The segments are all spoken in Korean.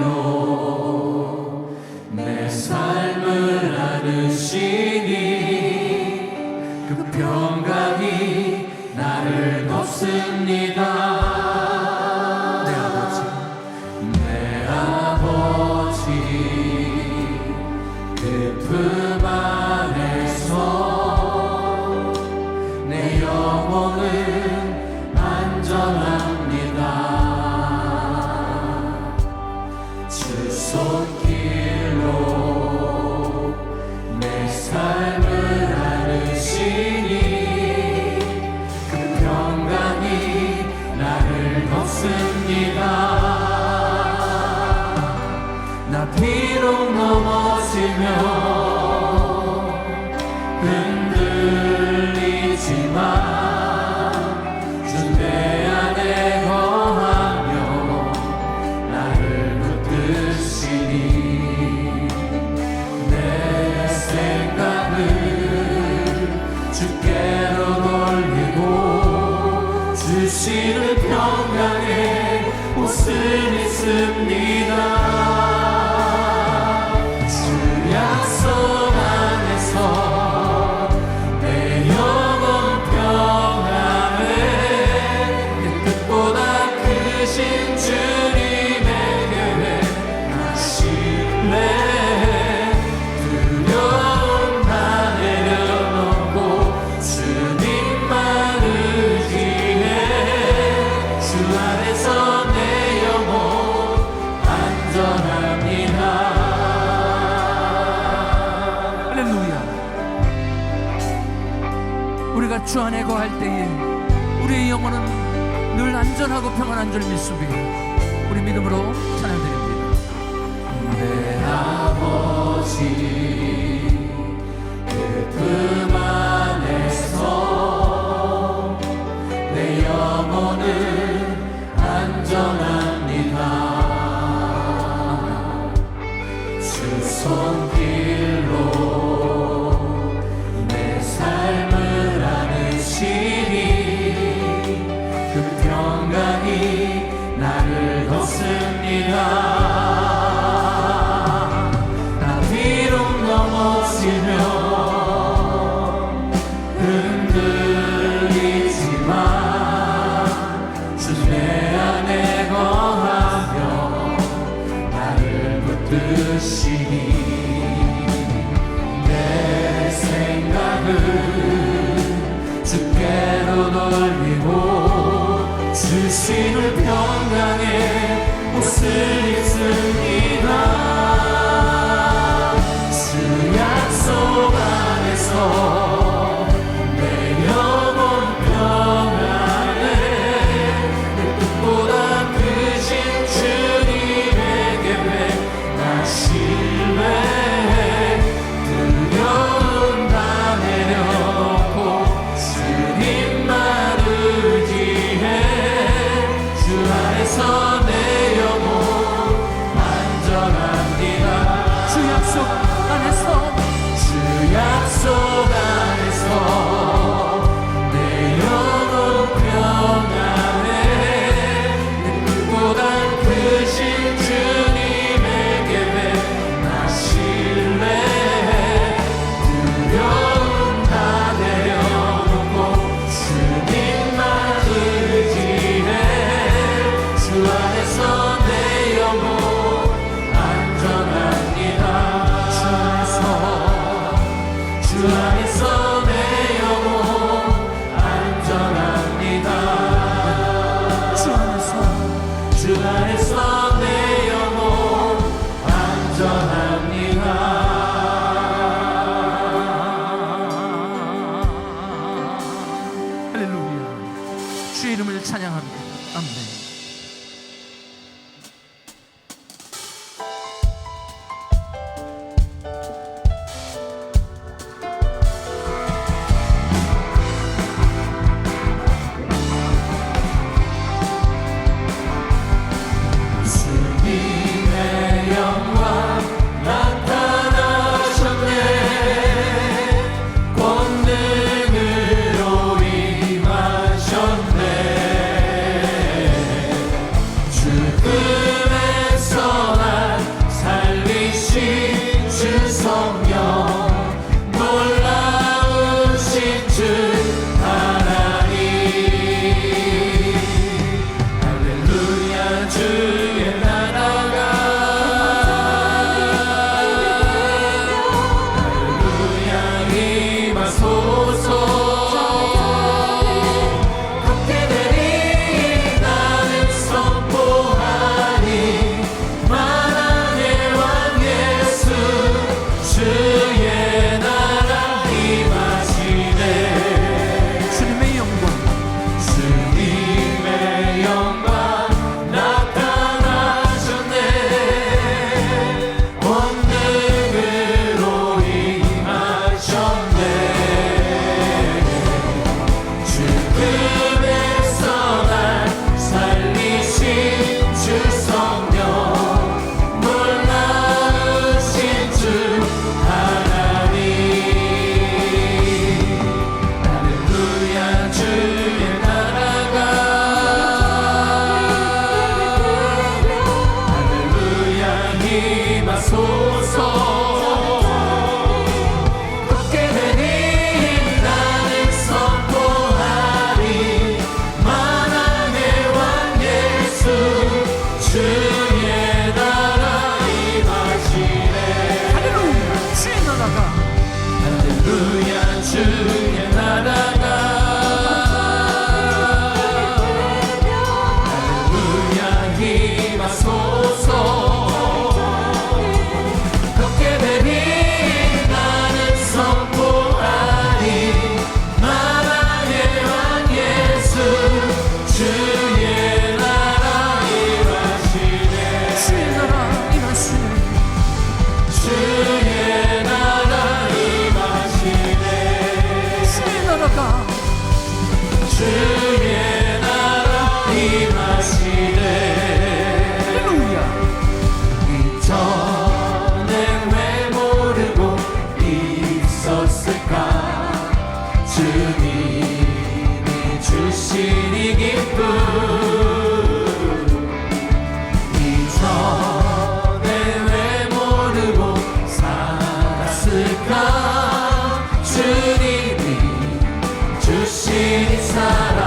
손길로 내 삶을 안으시니 그 평강이 나를 덮습니다. 내 아버지 그 품 안에서 내 영혼은 안전합니다. 주 손길로 내 삶을 안으시니 그 평강이 나를 덮습니다. 나 비록 넘어지면 흔들리지만 주 내 안에 거하며 나를 붙드시니 내 생각을 주께로 돌리고 주시는 평강의 옷을 입습니다. 주 약속 안에서 내 영혼 평안에 내 뜻보다 크신 주님의 계획 나 신뢰해. 두려움 다 내려놓고 주님만 의지해. 주 안에서 내 영혼 안전합니다. 할렐루야. 우리가 주 안에 거할 때에 우리의 영혼은 늘 안전하고 평안한 줄 믿습니다. 우리 믿음으로 찬양드립니다. 내 아버지 그 품 안에서 내 영혼은 안전합니다. 주 손길로 내 삶을 안으시니 그 평강이 나를 덮습니다. 나 비록 넘어지면 흔들리지만 주 내 안에 거하며 나를 붙드시니 내 생각을 주께로 돌리고 주시는 평강의 옷을 입습니다. 주 약속 안에서 내 영혼 평안에 내 뜻보다 크신 주님의 계획 나 신뢰해. 두려움 다 내려놓고 주님만 의지해. 주 안에서 내 영혼 안전합니다. 주 약속 안에서 주 약속 안에서 내 영혼 평안해. 내 뜻보다 크신 주님의 계획 나 신뢰해. 두려움 다 내려놓고 주님만 의지해. 주 안에서 내 영혼 안전합니다. 주 안에서 내 영혼 안전합니다. 주 안에서 내 영혼 안전합니다. 할렐루야. 주의 이름을 찬양합니다. 아멘. 주님의 영광 나타나셨네. 권능으로 임하셨네. 주 임하소서. 걷게 되리 나는 선포하리 만왕의 왕 예수 주의 나라 임하시네. 주의 나라 임하시네. 주의 나라 임하시네. 주의 나라가 주의 나라 임하시네. 할렐루야. 이전에 왜 모르고 있었을까. 주님이 주신 이 기쁨. 이전에 왜 모르고 살았을까. 주님이 주신 이 사랑.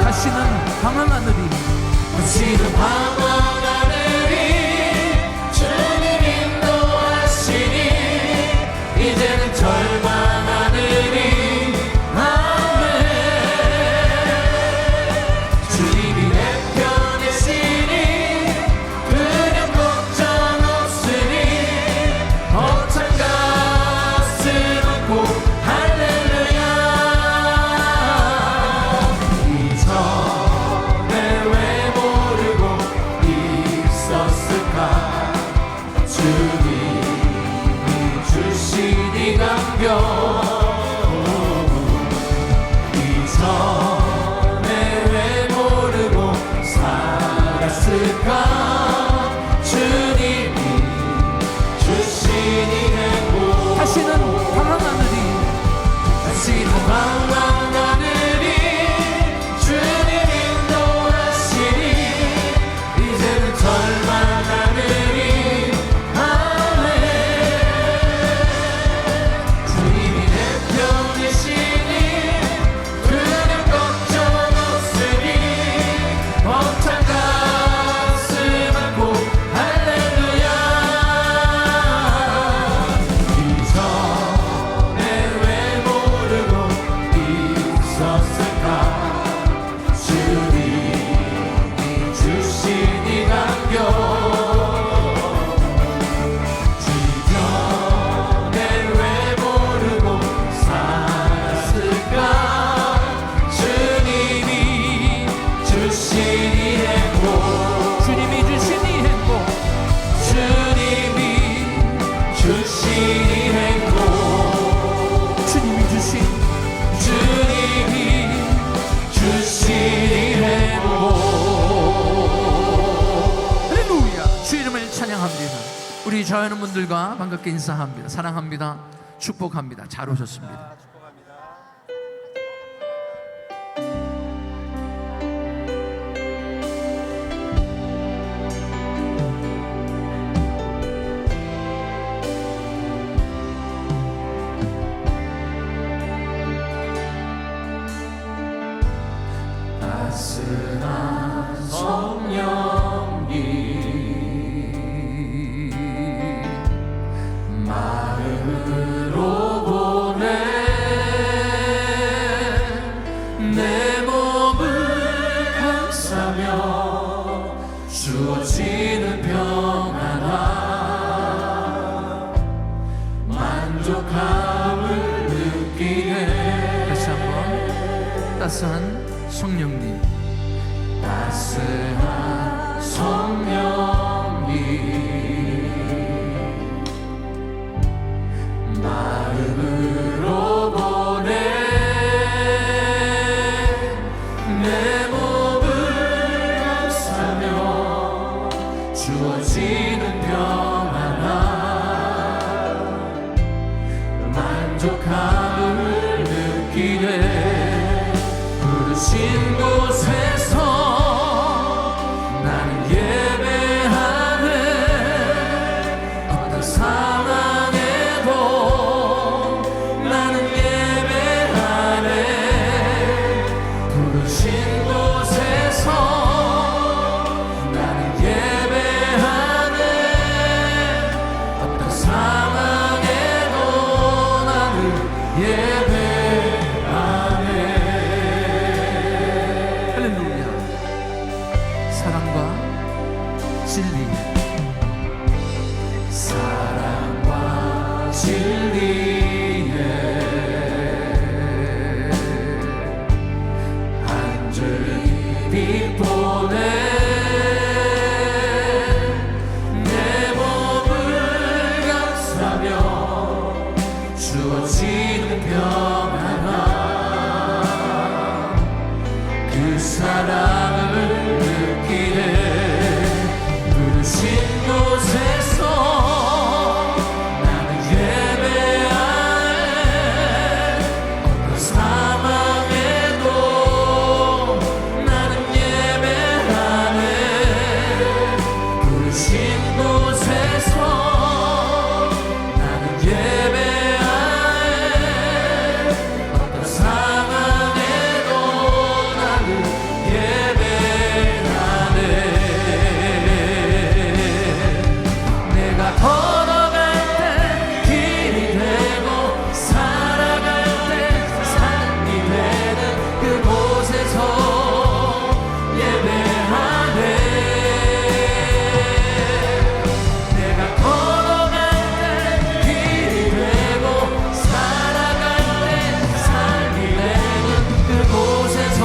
다시는 방황하느니 다시는 방황하느니 주님 인도하시니 이제는 절망하느니 아멘. 주님이 내 편이시니 그냥 걱정 없으니 벅찬 가슴 안고 할렐루야. 이전에 왜 모르고 있었을까. 주님이 주신 이 감격. 이전에 왜 모르고 살았을까. 주님이 주신 이 행복. 다시는 방황하느니 다시는 방황하느니 주님 인도하시니 이제는 절망하느니 아멘. 주님이 내 편이시니 그냥 걱정 없으니 벅찬 가슴 안고 할렐루야. 이전에 왜 모르고 있었을까. 주님이 주신 이 감격. 주전에 왜 모르고 살았을까. 주님이 주신 이 행복. 주님이 주신 이 행복 주님이 주신 이 행복. 주님이 주신 주님이 주신 이 행복. 할렐루야. 주 이름을 찬양합니다. 우리 좌우하는 분들과 반갑게 인사합니다. 사랑합니다. 축복합니다. 잘 오셨습니다. 따스한 성령이 마음으로 보내 내 몸을 감싸며 주어지는 평안함 만족함을 느끼네. 다시 한번 따스한 성령님 따스한 성령이 마음으로 보내 내 몸을 감싸며 주어지는 평안함 만족함을 느끼네. 부르신 곳에서 나는 예배하네. 어떤 상황에도 나는 예배하네. 부르신 곳에서 나는 예배하네. 진리 사랑과 진리에 한줄기 빛 보내 내 몸을 감싸며 주어지는 평안함 그 사랑을 느끼네 부르신 곳에서 나는 예배하네 어떤 상황에도 나는 예배하네 부르신 곳에서 나는 예배하네 어떤 상황에도 나는 예배하네 내가 걸어갈 때 길이 되고 살아갈 때 삶이 되는 그곳에서 예배하네 내가 걸어갈 때 길이 되고 살아갈 때 삶이 되는 그곳에서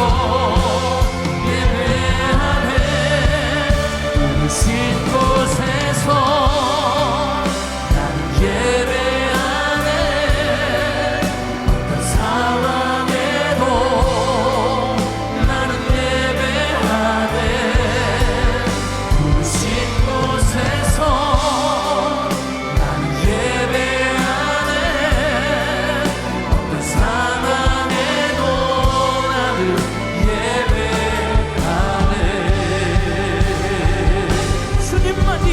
예배하네 부르신 곳에서 나는 예배하네 어떤 상황에도 나는 예배하네 부르신 곳에서 나는 예배하네 어떤 상황에도 나는 예배하네 주님만이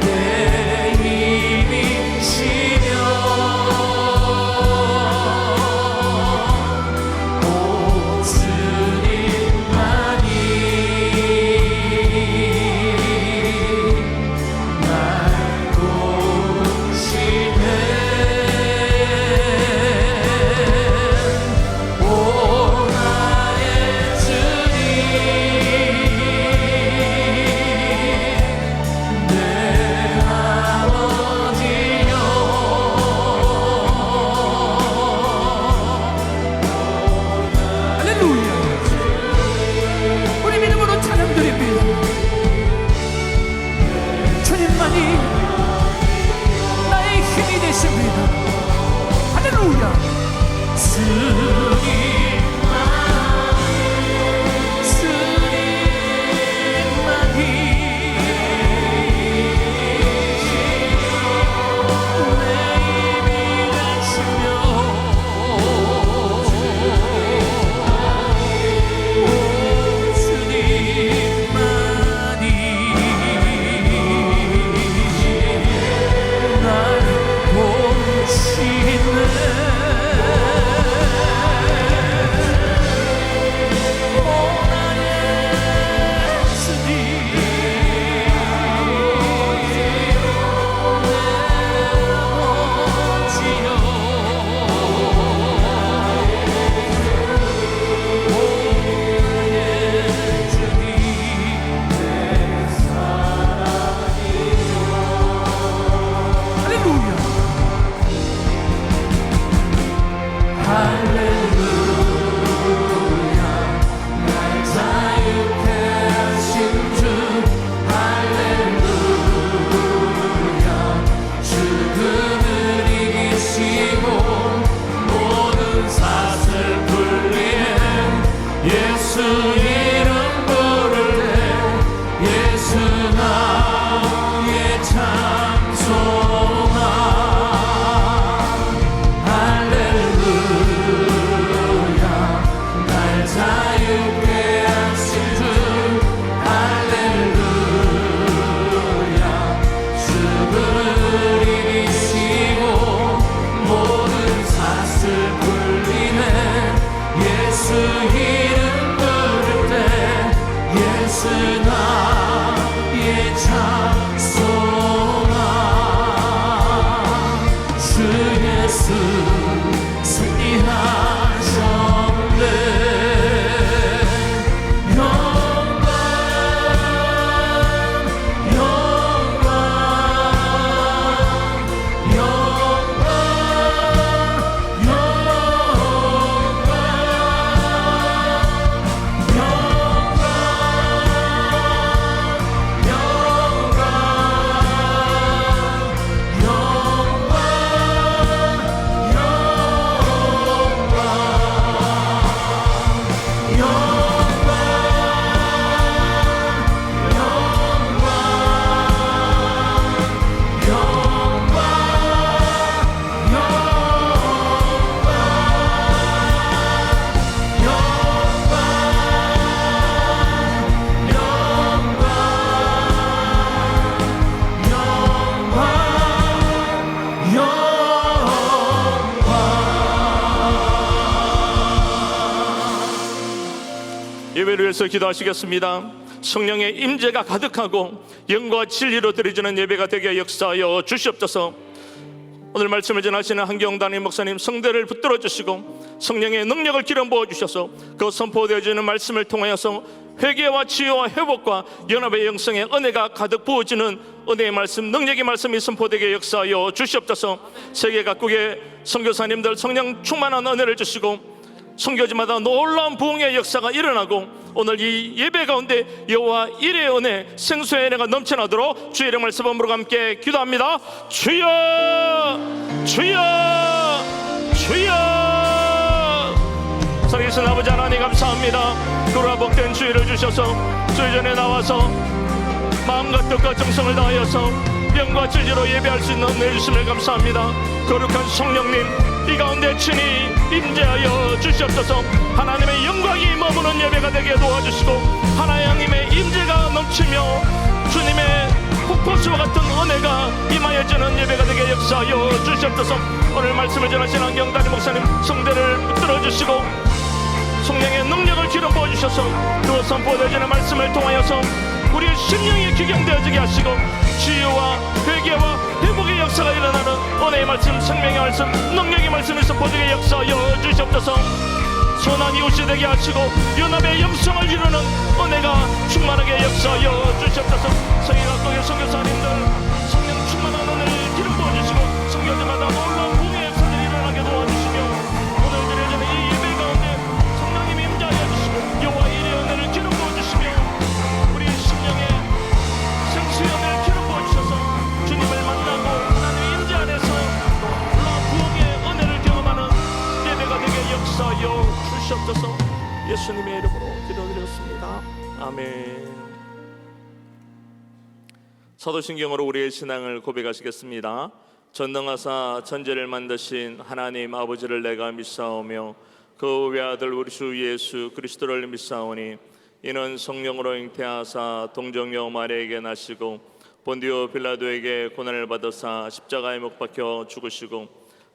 내 힘이시며 오 주님만이 날 도우시네 오 나의 주님 내 아버지여 할렐루야 우리 믿음으로 찬양드립니다 주님만이 나의 힘이 되십니다 할렐루야 할렐루야 예배를 위해서 기도하시겠습니다. 성령의 임재가 가득하고 영과 진리로 드려지는 예배가 되게 역사하여 주시옵소서. 오늘 말씀을 전하시는 한경단임 목사님 성대를 붙들어 주시고 성령의 능력을 기름 부어 주셔서 그 선포되어지는 말씀을 통하여서 회개와 치유와 회복과 연합의 영성의 은혜가 가득 부어지는 은혜의 말씀, 능력의 말씀이 선포되게 역사하여 주시옵소서. 세계 각국의 선교사님들 성령 충만한 은혜를 주시고 선교지마다 놀라운 부흥의 역사가 일어나고 오늘 이 예배 가운데 여호와 일의 은혜, 생수의 은혜가 넘쳐나도록 주의 이름 말씀으로 함께 기도합니다. 주여, 주여, 주여. 살아계신 아버지 하나님 감사합니다. 그러나 복된 주의를 주셔서 주의 전에 나와서 마음과 뜻과 정성을 다하여서 영과 진리로 예배할 수 있는 은혜 주심을 감사합니다. 거룩한 성령님, 이 가운데 친히 임재하여 주시옵소서. 하나님의 영광이 머무는 예배가 되게 도와주시고 하나님의 임재가 넘치며 주님의 폭포수와 같은 은혜가 임하여지는 예배가 되게 역사하여 주시옵소서. 오늘 말씀을 전하신 한경단임 목사님 성대를 붙들어 주시고 성령의 능력을 기름 부어주셔서 또 선포되어지는 말씀을 통하여서 우리의 심령이 기경되어지게 하시고 치유와 회개와 회복의 역사가 일어나는 은혜의 말씀, 생명의 말씀, 능력의 말씀이 선포되게 역사하여 주시옵소서. 선한 이웃이 되게 하시고 연합의 영성을 이루는 은혜가 충만하게 역사하여 주시옵소서. 성의각국의 선교사님들 성령 충만한 은혜를 기름 부어주시고 성교제마다 놀라운 부흥의 역사들이 일어나게 도와주시며 오늘 드려지는 이 예배 가운데 성령님이 임재하여 주시고 여호와 일의 은혜를 기름 부어주시며 우리 심령의 생수의 은혜를 기름 부어주셔서 주님을 만나고 하나님의 임재 안에서 놀라운 부흥의 은혜를 경험하는 예배가 되게 역사하여 주시옵소서. 예수님의 이름으로 기도드렸습니다. 아멘. 사도신경으로 우리의 신앙을 고백하시겠습니다. 전능하사 천지를 만드신 하나님 아버지를 내가 믿사오며 그 외아들 우리 주 예수 그리스도를 믿사오니 이는 성령으로 잉태하사 동정녀 마리아에게 나시고 본디오 빌라도에게 고난을 받으사 십자가에 못 박혀 죽으시고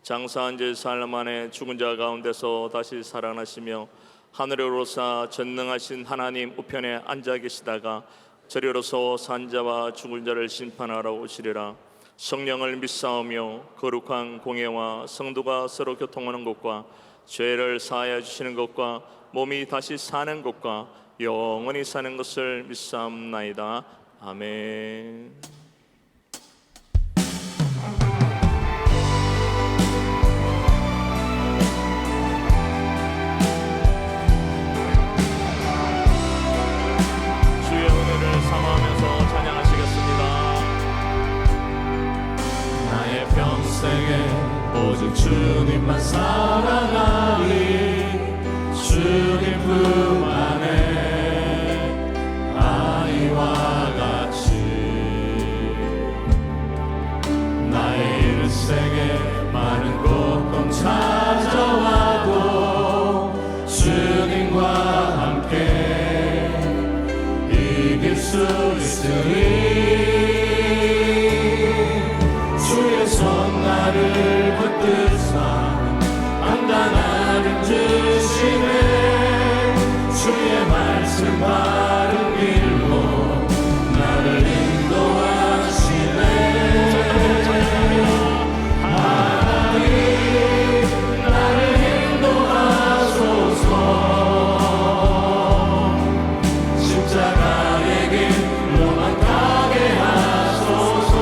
장사한 지 사흘 만에 죽은 자 가운데서 다시 살아나시며 하늘에 오르사 전능하신 하나님 우편에 앉아 계시다가 저리로서 산자와 죽은 자를 심판하러 오시리라. 성령을 믿사오며 거룩한 공예와 성도가 서로 교통하는 것과 죄를 사하여 주시는 것과 몸이 다시 사는 것과 영원히 사는 것을 믿사옵나이다. 아멘. 오직 주님만 사랑하리 주님 품 안에 아이와 같이 나의 일생에 많은 고통 찾아와도 주님과 함께 이길 수 있으리. 주의 손 나를 붙드사 안단하는 주시네. 주의 말씀 바른 길로 나를 인도하시네. 하나님 나를 인도하소서. 십자가의 길로만 가게 하소서.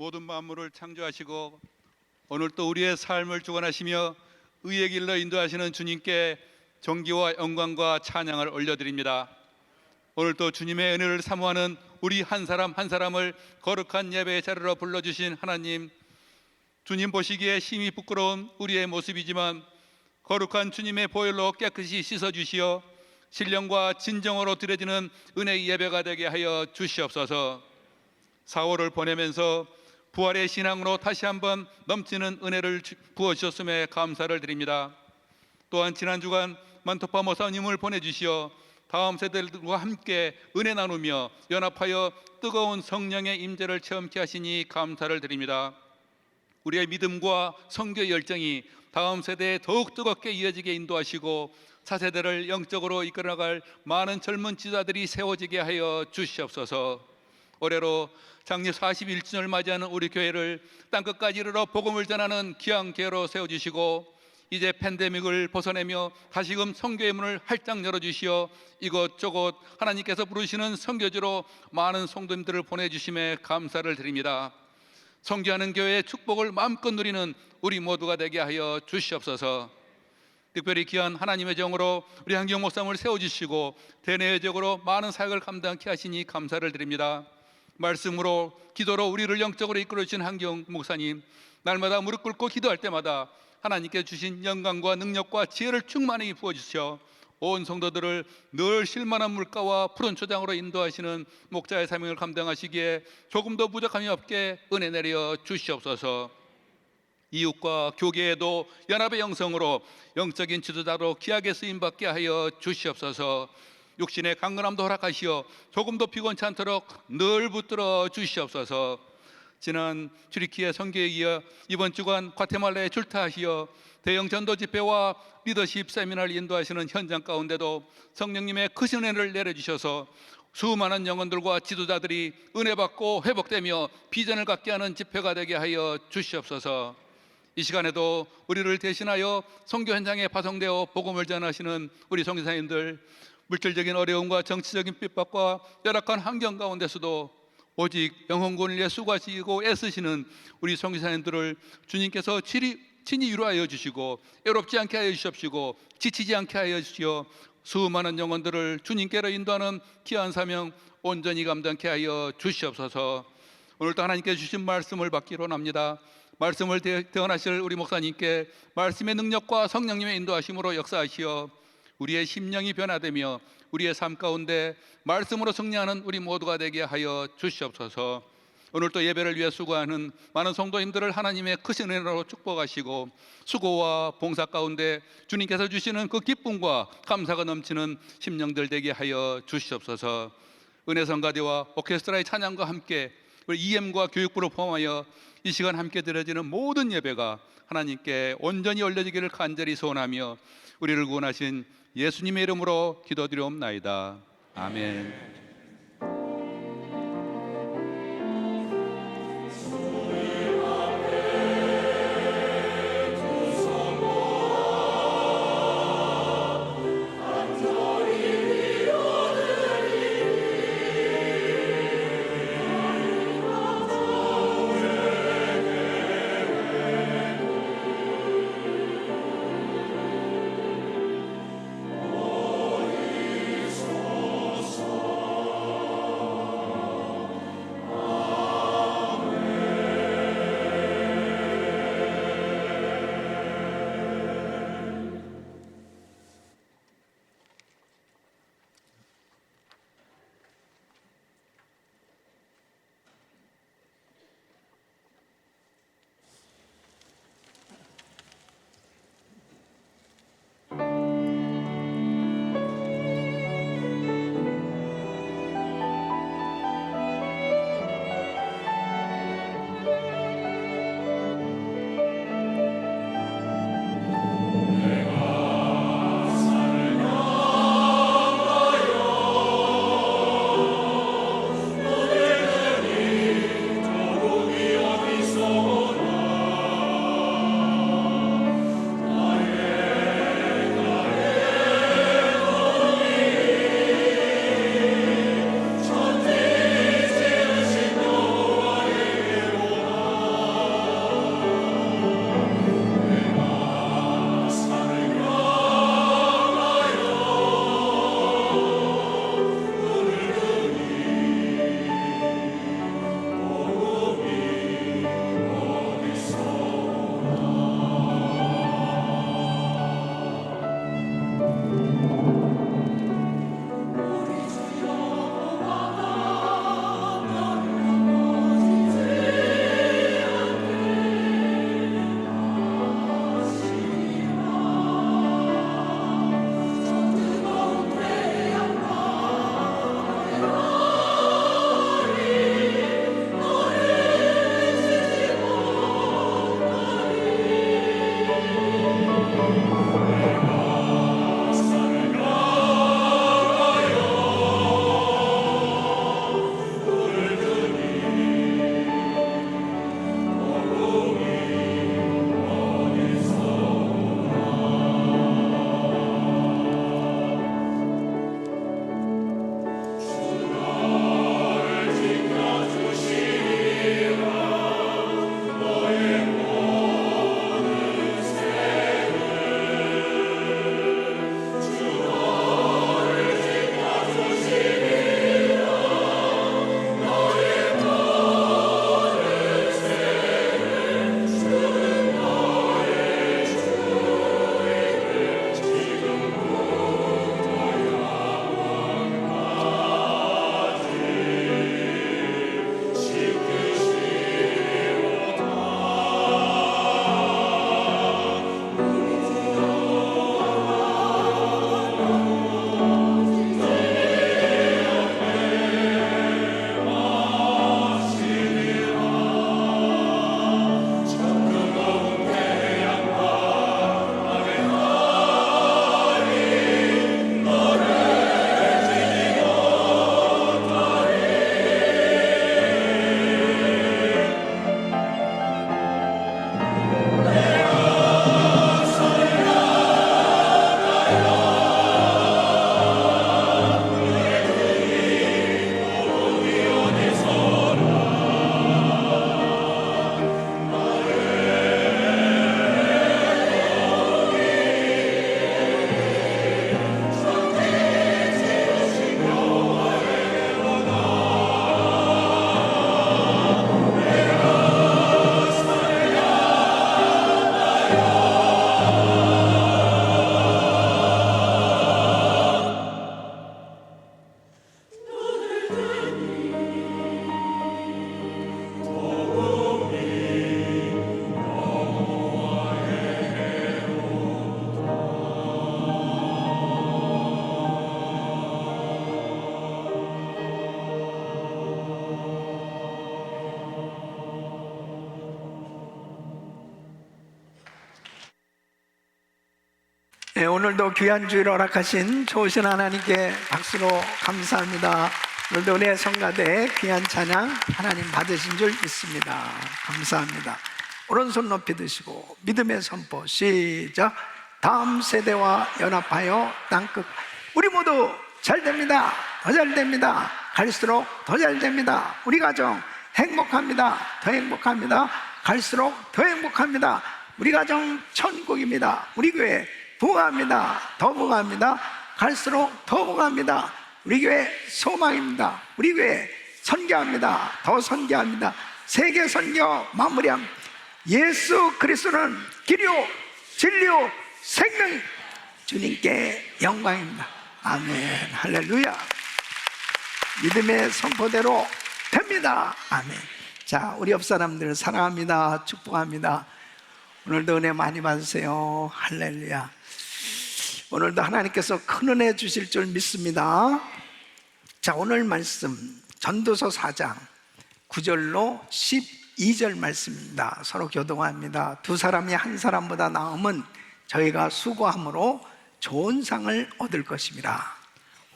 모든 만물을 창조하시고 오늘 또 우리의 삶을 주관하시며 의의 길로 인도하시는 주님께 존귀와 영광과 찬양을 올려드립니다. 오늘 또 주님의 은혜를 사모하는 우리 한 사람 한 사람을 거룩한 예배의 자리로 불러주신 하나님, 주님 보시기에 심히 부끄러운 우리의 모습이지만 거룩한 주님의 보혈로 깨끗이 씻어주시어 신령과 진정으로 드려지는 은혜의 예배가 되게 하여 주시옵소서. 4월을 보내면서 부활의 신앙으로 다시 한번 넘치는 은혜를 부어주셨음에 감사를 드립니다. 또한 지난 주간 만토파 모사님을 보내주시어 다음 세대들과 함께 은혜 나누며 연합하여 뜨거운 성령의 임재를 체험케 하시니 감사를 드립니다. 우리의 믿음과 선교 열정이 다음 세대에 더욱 뜨겁게 이어지게 인도하시고 차세대를 영적으로 이끌어나갈 많은 젊은 지도자들이 세워지게 하여 주시옵소서. 올해로 창립 41주년을 맞이하는 우리 교회를 땅끝까지 이르러 복음을 전하는 귀한 교회로 세워주시고 이제 팬데믹을 벗어내며 다시금 선교의 문을 활짝 열어주시어 이곳저곳 하나님께서 부르시는 선교지로 많은 성도님들을 보내주심에 감사를 드립니다. 선교하는 교회의 축복을 마음껏 누리는 우리 모두가 되게 하여 주시옵소서. 특별히 귀한 하나님의 정으로 우리 한경 목사님을 세워주시고 대내외적으로 많은 사역을 감당케 하시니 감사를 드립니다. 말씀으로 기도로 우리를 영적으로 이끌어주신 한경 목사님, 날마다 무릎 꿇고 기도할 때마다 하나님께 주신 영광과 능력과 지혜를 충만히 부어주시어 온 성도들을 늘 쉴만한 물가와 푸른 초장으로 인도하시는 목자의 사명을 감당하시기에 조금도 부족함이 없게 은혜 내려 주시옵소서. 이웃과 교계에도 연합의 영성으로 영적인 지도자로 귀하게 쓰임받게 하여 주시옵소서. 육신의 강건함도 허락하시어 조금도 피곤치 않도록 늘 붙들어 주시옵소서. 지난 주리키의 선교에 이어 이번 주간 과테말라에 출타하시어 대형 전도 집회와 리더십 세미나를 인도하시는 현장 가운데도 성령님의 크신 은혜를 내려주셔서 수많은 영혼들과 지도자들이 은혜 받고 회복되며 비전을 갖게 하는 집회가 되게 하여 주시옵소서. 이 시간에도 우리를 대신하여 선교 현장에 파송되어 복음을 전하시는 우리 선교사님들, 물질적인 어려움과 정치적인 핍박과 열악한 환경 가운데서도 오직 영혼군을 위해 수고하시고 애쓰시는 우리 선교사님들을 주님께서 친히 위로하여 주시고 애롭지 않게 하여 주시옵시고 지치지 않게 하여 주시어 수많은 영혼들을 주님께로 인도하는 귀한 사명 온전히 감당케 하여 주시옵소서. 오늘도 하나님께 주신 말씀을 받기로 합니다. 말씀을 대언하실 우리 목사님께 말씀의 능력과 성령님의 인도하심으로 역사하시어 우리의 심령이 변화되며 우리의 삶 가운데 말씀으로 승리하는 우리 모두가 되게 하여 주시옵소서. 오늘 또 예배를 위해 수고하는 많은 성도님들을 하나님의 크신 은혜로 축복하시고 수고와 봉사 가운데 주님께서 주시는 그 기쁨과 감사가 넘치는 심령들 되게 하여 주시옵소서. 은혜성가대와 오케스트라의 찬양과 함께 우리 EM과 교육부를 포함하여 이 시간 함께 드려지는 모든 예배가 하나님께 온전히 올려지기를 간절히 소원하며 우리를 구원하신 예수님의 이름으로 기도드리옵나이다. 아멘. 오 네, 오늘도 귀한 주일 허락하신 좋으신 하나님께 박수로 감사합니다. 오늘도 은혜 성가대 귀한 찬양 하나님 받으신 줄 믿습니다. 감사합니다. 오른손 높이 드시고 믿음의 선포 시작. 다음 세대와 연합하여 땅끝. 우리 모두 잘 됩니다. 더 잘 됩니다. 갈수록 더 잘 됩니다. 우리 가정 행복합니다. 더 행복합니다. 갈수록 더 행복합니다. 우리 가정 천국입니다. 우리 교회 부흥합니다. 더 부흥합니다. 갈수록 더 부흥합니다. 우리 교회 소망입니다. 우리 교회 선교합니다. 더 선교합니다. 세계 선교 마무리합니다. 예수 그리스도는 길이요 진리요 생명이 주님께 영광입니다. 아멘. 할렐루야. 믿음의 선포대로 됩니다. 아멘. 자, 우리 옆 사람들 사랑합니다. 축복합니다. 오늘도 은혜 많이 받으세요. 할렐루야. 오늘도 하나님께서 큰 은혜 주실 줄 믿습니다. 자, 오늘 말씀 전도서 4장 9절로 12절 말씀입니다. 서로 교동합니다. 두 사람이 한 사람보다 나음은 저희가 수고함으로 좋은 상을 얻을 것입니다.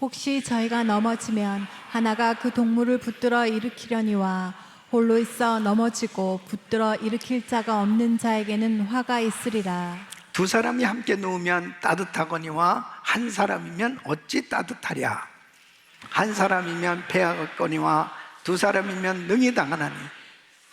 혹시 저희가 넘어지면 하나가 그 동물을 붙들어 일으키려니와 홀로 있어 넘어지고 붙들어 일으킬 자가 없는 자에게는 화가 있으리라. 두 사람이 함께 누우면 따뜻하거니와 한 사람이면 어찌 따뜻하랴. 한 사람이면 배하겠거니와 두 사람이면 능히 당하나니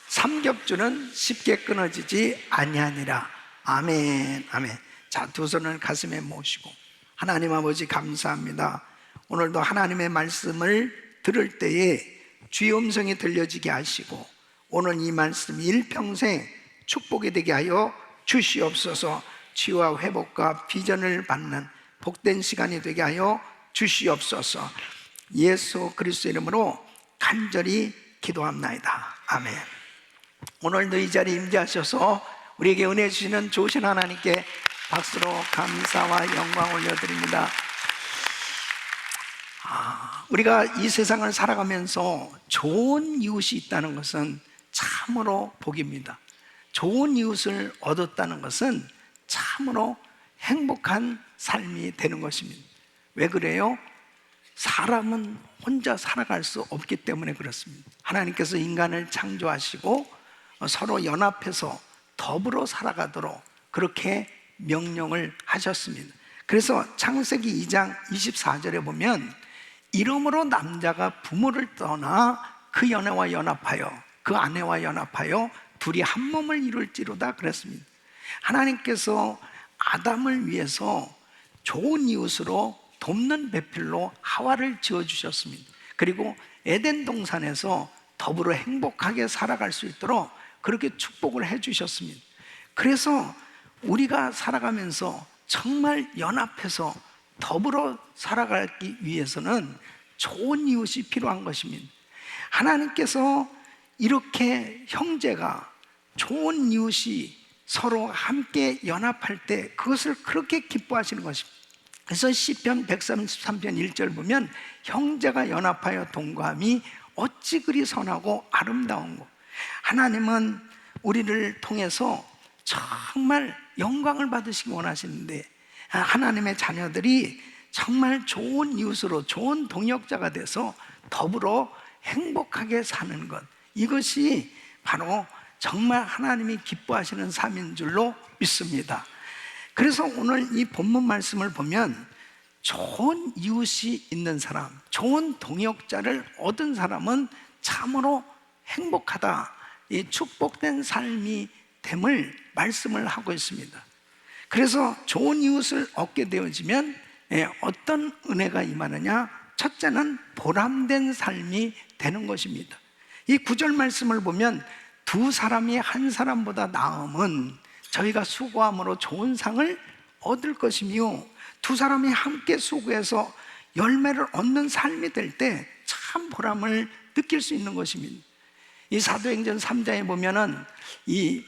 삼겹줄은 쉽게 끊어지지 아니하니라. 아멘. 아멘. 자, 두 손을 가슴에 모시고 하나님 아버지 감사합니다. 오늘도 하나님의 말씀을 들을 때에 주의 음성이 들려지게 하시고 오늘 이 말씀이 일평생 축복이 되게 하여 주시옵소서. 치유와 회복과 비전을 받는 복된 시간이 되게 하여 주시옵소서. 예수 그리스도 이름으로 간절히 기도합나이다. 아멘. 오늘도 이 자리에 임재하셔서 우리에게 은혜 주시는 좋으신 하나님께 박수로 감사와 영광 올려드립니다. 우리가 이 세상을 살아가면서 좋은 이웃이 있다는 것은 참으로 복입니다. 좋은 이웃을 얻었다는 것은 참으로 행복한 삶이 되는 것입니다. 왜 그래요? 사람은 혼자 살아갈 수 없기 때문에 그렇습니다. 하나님께서 인간을 창조하시고 서로 연합해서 더불어 살아가도록 그렇게 명령을 하셨습니다. 그래서 창세기 2장 24절에 보면 이러므로 남자가 부모를 떠나 그 연애와 연합하여 그 아내와 연합하여 둘이 한 몸을 이룰지로다 그랬습니다. 하나님께서 아담을 위해서 좋은 이웃으로 돕는 배필로 하와를 지어주셨습니다. 그리고 에덴 동산에서 더불어 행복하게 살아갈 수 있도록 그렇게 축복을 해주셨습니다. 그래서 우리가 살아가면서 정말 연합해서 더불어 살아가기 위해서는 좋은 이웃이 필요한 것입니다. 하나님께서 이렇게 형제가 좋은 이웃이 서로 함께 연합할 때 그것을 그렇게 기뻐하시는 것입니다. 그래서 시편 133편 1절 보면 형제가 연합하여 동거함이 어찌 그리 선하고 아름다운고. 하나님은 우리를 통해서 정말 영광을 받으시기 원하시는데 하나님의 자녀들이 정말 좋은 이웃으로 좋은 동역자가 돼서 더불어 행복하게 사는 것, 이것이 바로 정말 하나님이 기뻐하시는 삶인 줄로 믿습니다. 그래서 오늘 이 본문 말씀을 보면 좋은 이웃이 있는 사람, 좋은 동역자를 얻은 사람은 참으로 행복하다, 이 축복된 삶이 됨을 말씀을 하고 있습니다. 그래서 좋은 이웃을 얻게 되어지면 어떤 은혜가 임하느냐? 첫째는 보람된 삶이 되는 것입니다. 이 9절 말씀을 보면 두 사람이 한 사람보다 나음은 저희가 수고함으로 좋은 상을 얻을 것이며 두 사람이 함께 수고해서 열매를 얻는 삶이 될 때 참 보람을 느낄 수 있는 것입니다. 이 사도행전 3장에 보면은 이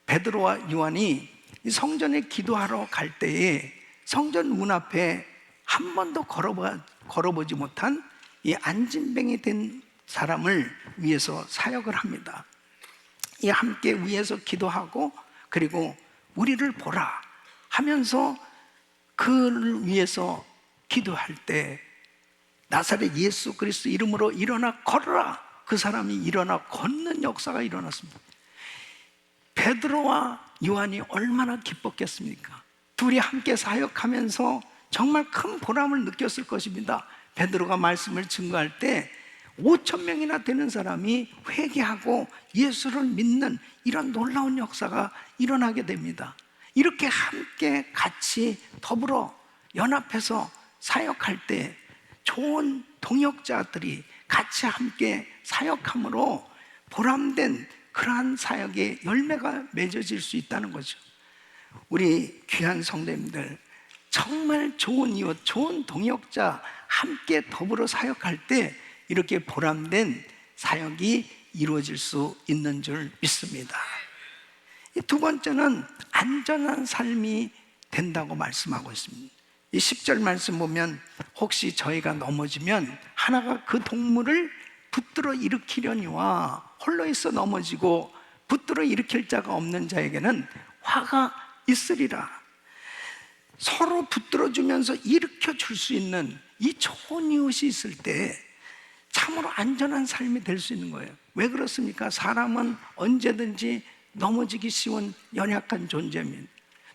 베드로와 요한이 이 성전에 기도하러 갈 때에 성전 문 앞에 한 번도 걸어보지 못한 이 안진뱅이 된 사람을 위해서 사역을 합니다. 이 함께 위에서 기도하고 그리고 우리를 보라 하면서 그를 위해서 기도할 때 나사렛 예수 그리스도 이름으로 일어나 걸어라. 그 사람이 일어나 걷는 역사가 일어났습니다. 베드로와 요한이 얼마나 기뻤겠습니까? 둘이 함께 사역하면서 정말 큰 보람을 느꼈을 것입니다. 베드로가 말씀을 증거할 때 5천 명이나 되는 사람이 회개하고 예수를 믿는 이런 놀라운 역사가 일어나게 됩니다. 이렇게 함께 같이 더불어 연합해서 사역할 때 좋은 동역자들이 같이 함께 사역함으로 보람된 그러한 사역의 열매가 맺어질 수 있다는 거죠. 우리 귀한 성도님들, 정말 좋은 이웃, 좋은 동역자 함께 더불어 사역할 때 이렇게 보람된 사역이 이루어질 수 있는 줄 믿습니다. 두 번째는 안전한 삶이 된다고 말씀하고 있습니다. 이 10절 말씀 보면 혹시 저희가 넘어지면 하나가 그 동물을 붙들어 일으키려니와 홀로 있어 넘어지고 붙들어 일으킬 자가 없는 자에게는 화가 있으리라. 서로 붙들어주면서 일으켜 줄 수 있는 이 좋은 이웃이 있을 때 참으로 안전한 삶이 될 수 있는 거예요. 왜 그렇습니까? 사람은 언제든지 넘어지기 쉬운 연약한 존재입니다.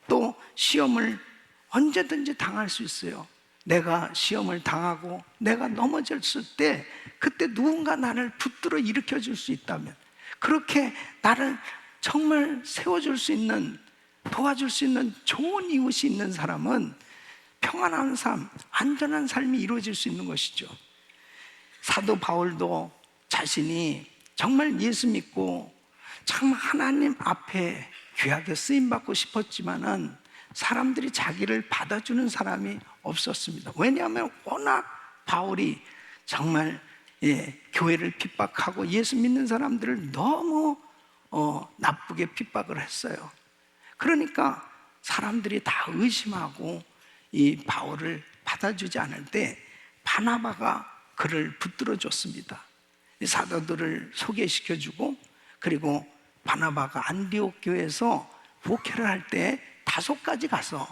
또 시험을 언제든지 당할 수 있어요. 내가 시험을 당하고 내가 넘어졌을 때 그때 누군가 나를 붙들어 일으켜 줄 수 있다면, 그렇게 나를 정말 세워줄 수 있는, 도와줄 수 있는 좋은 이웃이 있는 사람은 평안한 삶, 안전한 삶이 이루어질 수 있는 것이죠. 사도 바울도 자신이 정말 예수 믿고 참 하나님 앞에 귀하게 쓰임받고 싶었지만은 사람들이 자기를 받아주는 사람이 없었습니다. 왜냐하면 워낙 바울이 정말 교회를 핍박하고 예수 믿는 사람들을 너무 나쁘게 핍박을 했어요. 그러니까 사람들이 다 의심하고 이 바울을 받아주지 않을 때 바나바가 그를 붙들어 줬습니다. 사도들을 소개시켜주고, 그리고 바나바가 안디옥 교회에서 목회를 할 때 5가지 가서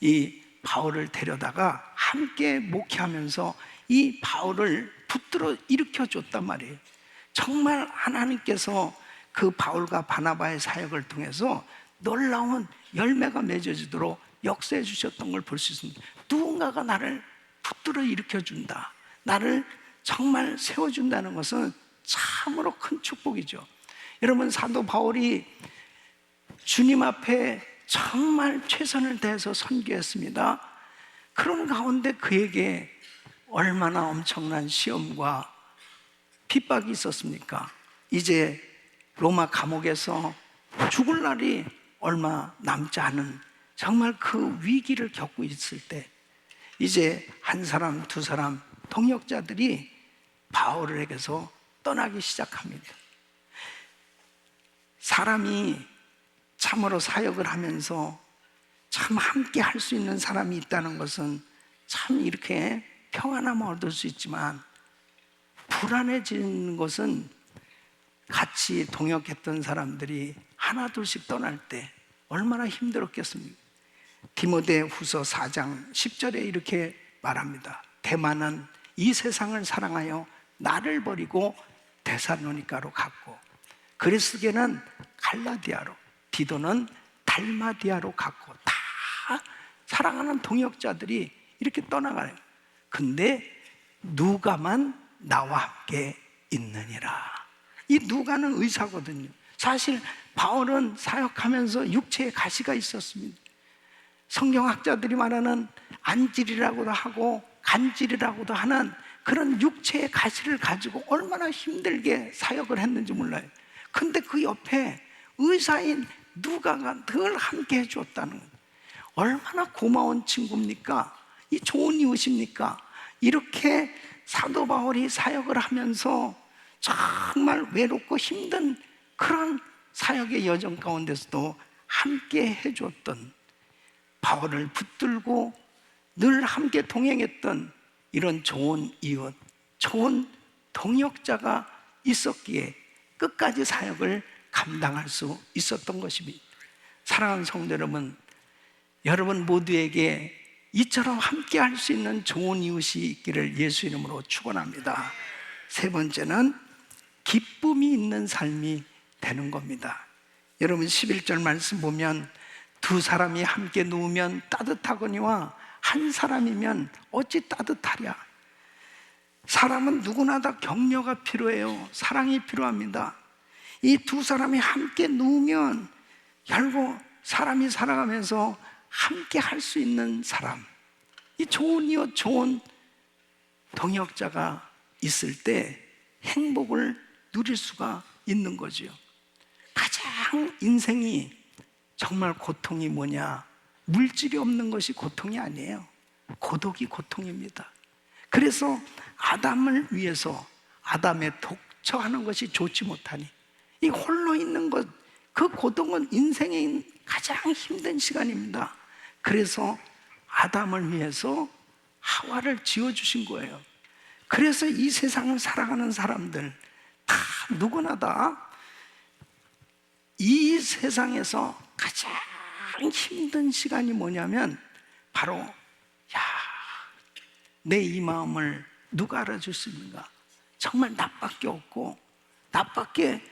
이 바울을 데려다가 함께 목회하면서 이 바울을 붙들어 일으켜 줬단 말이에요. 정말 하나님께서 그 바울과 바나바의 사역을 통해서 놀라운 열매가 맺어지도록 역사해 주셨던 걸 볼 수 있습니다. 누군가가 나를 붙들어 일으켜 준다, 나를 정말 세워준다는 것은 참으로 큰 축복이죠. 여러분, 사도 바울이 주님 앞에 정말 최선을 다해서 선교했습니다. 그런 가운데 그에게 얼마나 엄청난 시험과 핍박이 있었습니까? 이제 로마 감옥에서 죽을 날이 얼마 남지 않은 정말 그 위기를 겪고 있을 때 이제 한 사람, 두 사람 동역자들이 바울에게서 떠나기 시작합니다. 사람이 참으로 사역을 하면서 참 함께 할 수 있는 사람이 있다는 것은 참 이렇게 평안함을 얻을 수 있지만, 불안해지는 것은 같이 동역했던 사람들이 하나둘씩 떠날 때 얼마나 힘들었겠습니까? 디모데후서 4장 10절에 이렇게 말합니다. 데마는 이 세상을 사랑하여 나를 버리고 데살로니가로 갔고, 그리스게는 갈라디아로, 디도는 달마디아로 갔고, 다 사랑하는 동역자들이 이렇게 떠나가요. 근데 누가만 나와 함께 있느니라. 이 누가는 의사거든요. 사실 바울은 사역하면서 육체에 가시가 있었습니다. 성경학자들이 말하는 안질이라고도 하고 간질이라고도 하는 그런 육체의 가시를 가지고 얼마나 힘들게 사역을 했는지 몰라요. 근데 그 옆에 의사인 누가가 늘 함께 해주었다는 거예요. 얼마나 고마운 친구입니까? 이 좋은 이웃입니까? 이렇게 사도 바울이 사역을 하면서 정말 외롭고 힘든 그런 사역의 여정 가운데서도 함께 해주었던, 바울을 붙들고 늘 함께 동행했던 이런 좋은 이웃, 좋은 동역자가 있었기에 끝까지 사역을 감당할 수 있었던 것입니다. 사랑하는 성도 여러분, 여러분 모두에게 이처럼 함께 할 수 있는 좋은 이웃이 있기를 예수 이름으로 축원합니다. 세 번째는 기쁨이 있는 삶이 되는 겁니다. 여러분 11절 말씀 보면 두 사람이 함께 누우면 따뜻하거니와 한 사람이면 어찌 따뜻하랴. 사람은 누구나 다 격려가 필요해요. 사랑이 필요합니다. 이 두 사람이 함께 누우면 결국 사람이 살아가면서 함께 할 수 있는 사람, 이 좋은 이웃, 좋은 동역자가 있을 때 행복을 누릴 수가 있는 거죠. 가장 인생이 정말 고통이 뭐냐? 물질이 없는 것이 고통이 아니에요. 고독이 고통입니다. 그래서 아담을 위해서 아담의 독처하는 것이 좋지 못하니 이 홀로 있는 것, 그 고통은 인생의 가장 힘든 시간입니다. 그래서 아담을 위해서 하와를 지어주신 거예요. 그래서 이 세상을 살아가는 사람들 다 누구나 다 이 세상에서 가장 힘든 시간이 뭐냐면 바로 내 이 마음을 누가 알아줄 수 있는가? 정말 나밖에 없고 나밖에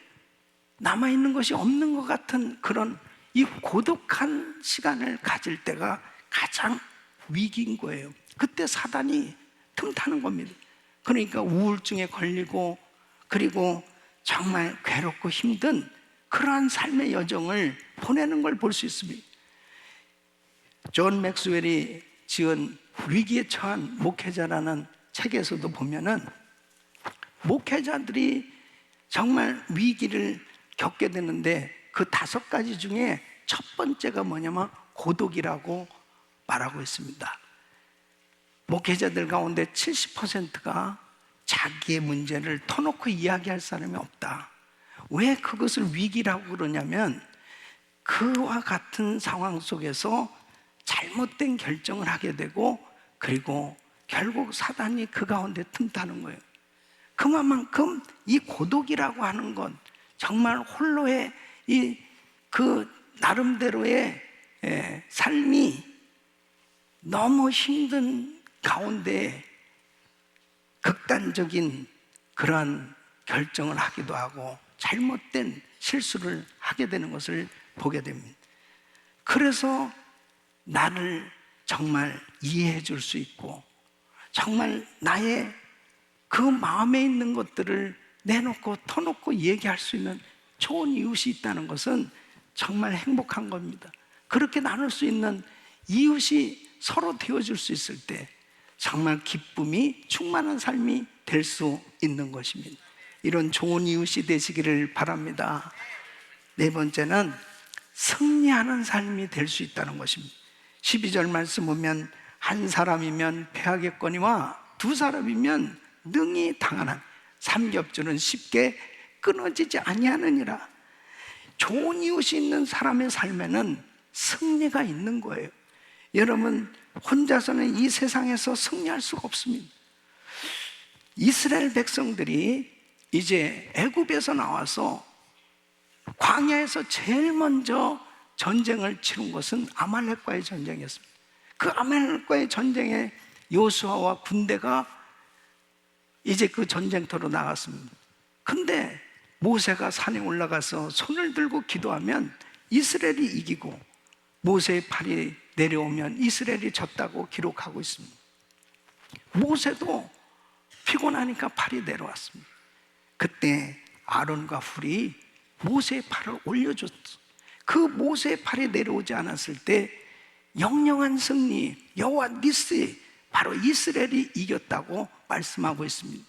남아있는 것이 없는 것 같은 그런 이 고독한 시간을 가질 때가 가장 위기인 거예요. 그때 사단이 틈타는 겁니다. 그러니까 우울증에 걸리고 그리고 정말 괴롭고 힘든 그러한 삶의 여정을 보내는 걸 볼 수 있습니다. 존 맥스웰이 지은 위기에 처한 목회자라는 책에서도 보면은 목회자들이 정말 위기를 겪게 되는데 그 5가지 중에 첫 번째가 뭐냐면 고독이라고 말하고 있습니다. 목회자들 가운데 70%가 자기의 문제를 터놓고 이야기할 사람이 없다. 왜 그것을 위기라고 그러냐면 그와 같은 상황 속에서 잘못된 결정을 하게 되고 그리고 결국 사단이 그 가운데 틈타는 거예요. 그만큼 이 고독이라고 하는 건 정말 홀로의 그 나름대로의 삶이 너무 힘든 가운데 극단적인 그러한 결정을 하기도 하고 잘못된 실수를 하게 되는 것을 보게 됩니다. 그래서 나를 정말 이해해 줄 수 있고 정말 나의 그 마음에 있는 것들을 내놓고 터놓고 얘기할 수 있는 좋은 이웃이 있다는 것은 정말 행복한 겁니다. 그렇게 나눌 수 있는 이웃이 서로 되어줄 수 있을 때 정말 기쁨이 충만한 삶이 될 수 있는 것입니다. 이런 좋은 이웃이 되시기를 바랍니다. 네 번째는 승리하는 삶이 될 수 있다는 것입니다. 12절 말씀 보면 한 사람이면 패하겠거니와 두 사람이면 능히 당하나 삼겹줄은 쉽게 끊어지지 아니하느니라. 좋은 이웃이 있는 사람의 삶에는 승리가 있는 거예요. 여러분 혼자서는 이 세상에서 승리할 수가 없습니다. 이스라엘 백성들이 이제 애굽에서 나와서 광야에서 제일 먼저 전쟁을 치른 것은 아말렉과의 전쟁이었습니다. 그 아말렉과의 전쟁에 여호수아와 군대가 이제 그 전쟁터로 나갔습니다. 근데 모세가 산에 올라가서 손을 들고 기도하면 이스라엘이 이기고 모세의 팔이 내려오면 이스라엘이 졌다고 기록하고 있습니다. 모세도 피곤하니까 팔이 내려왔습니다. 그때 아론과 훌이 모세의 팔을 올려줬어. 그 모세의 팔이 내려오지 않았을 때 영영한 승리, 여호와 니스, 바로 이스라엘이 이겼다고 말씀하고 있습니다.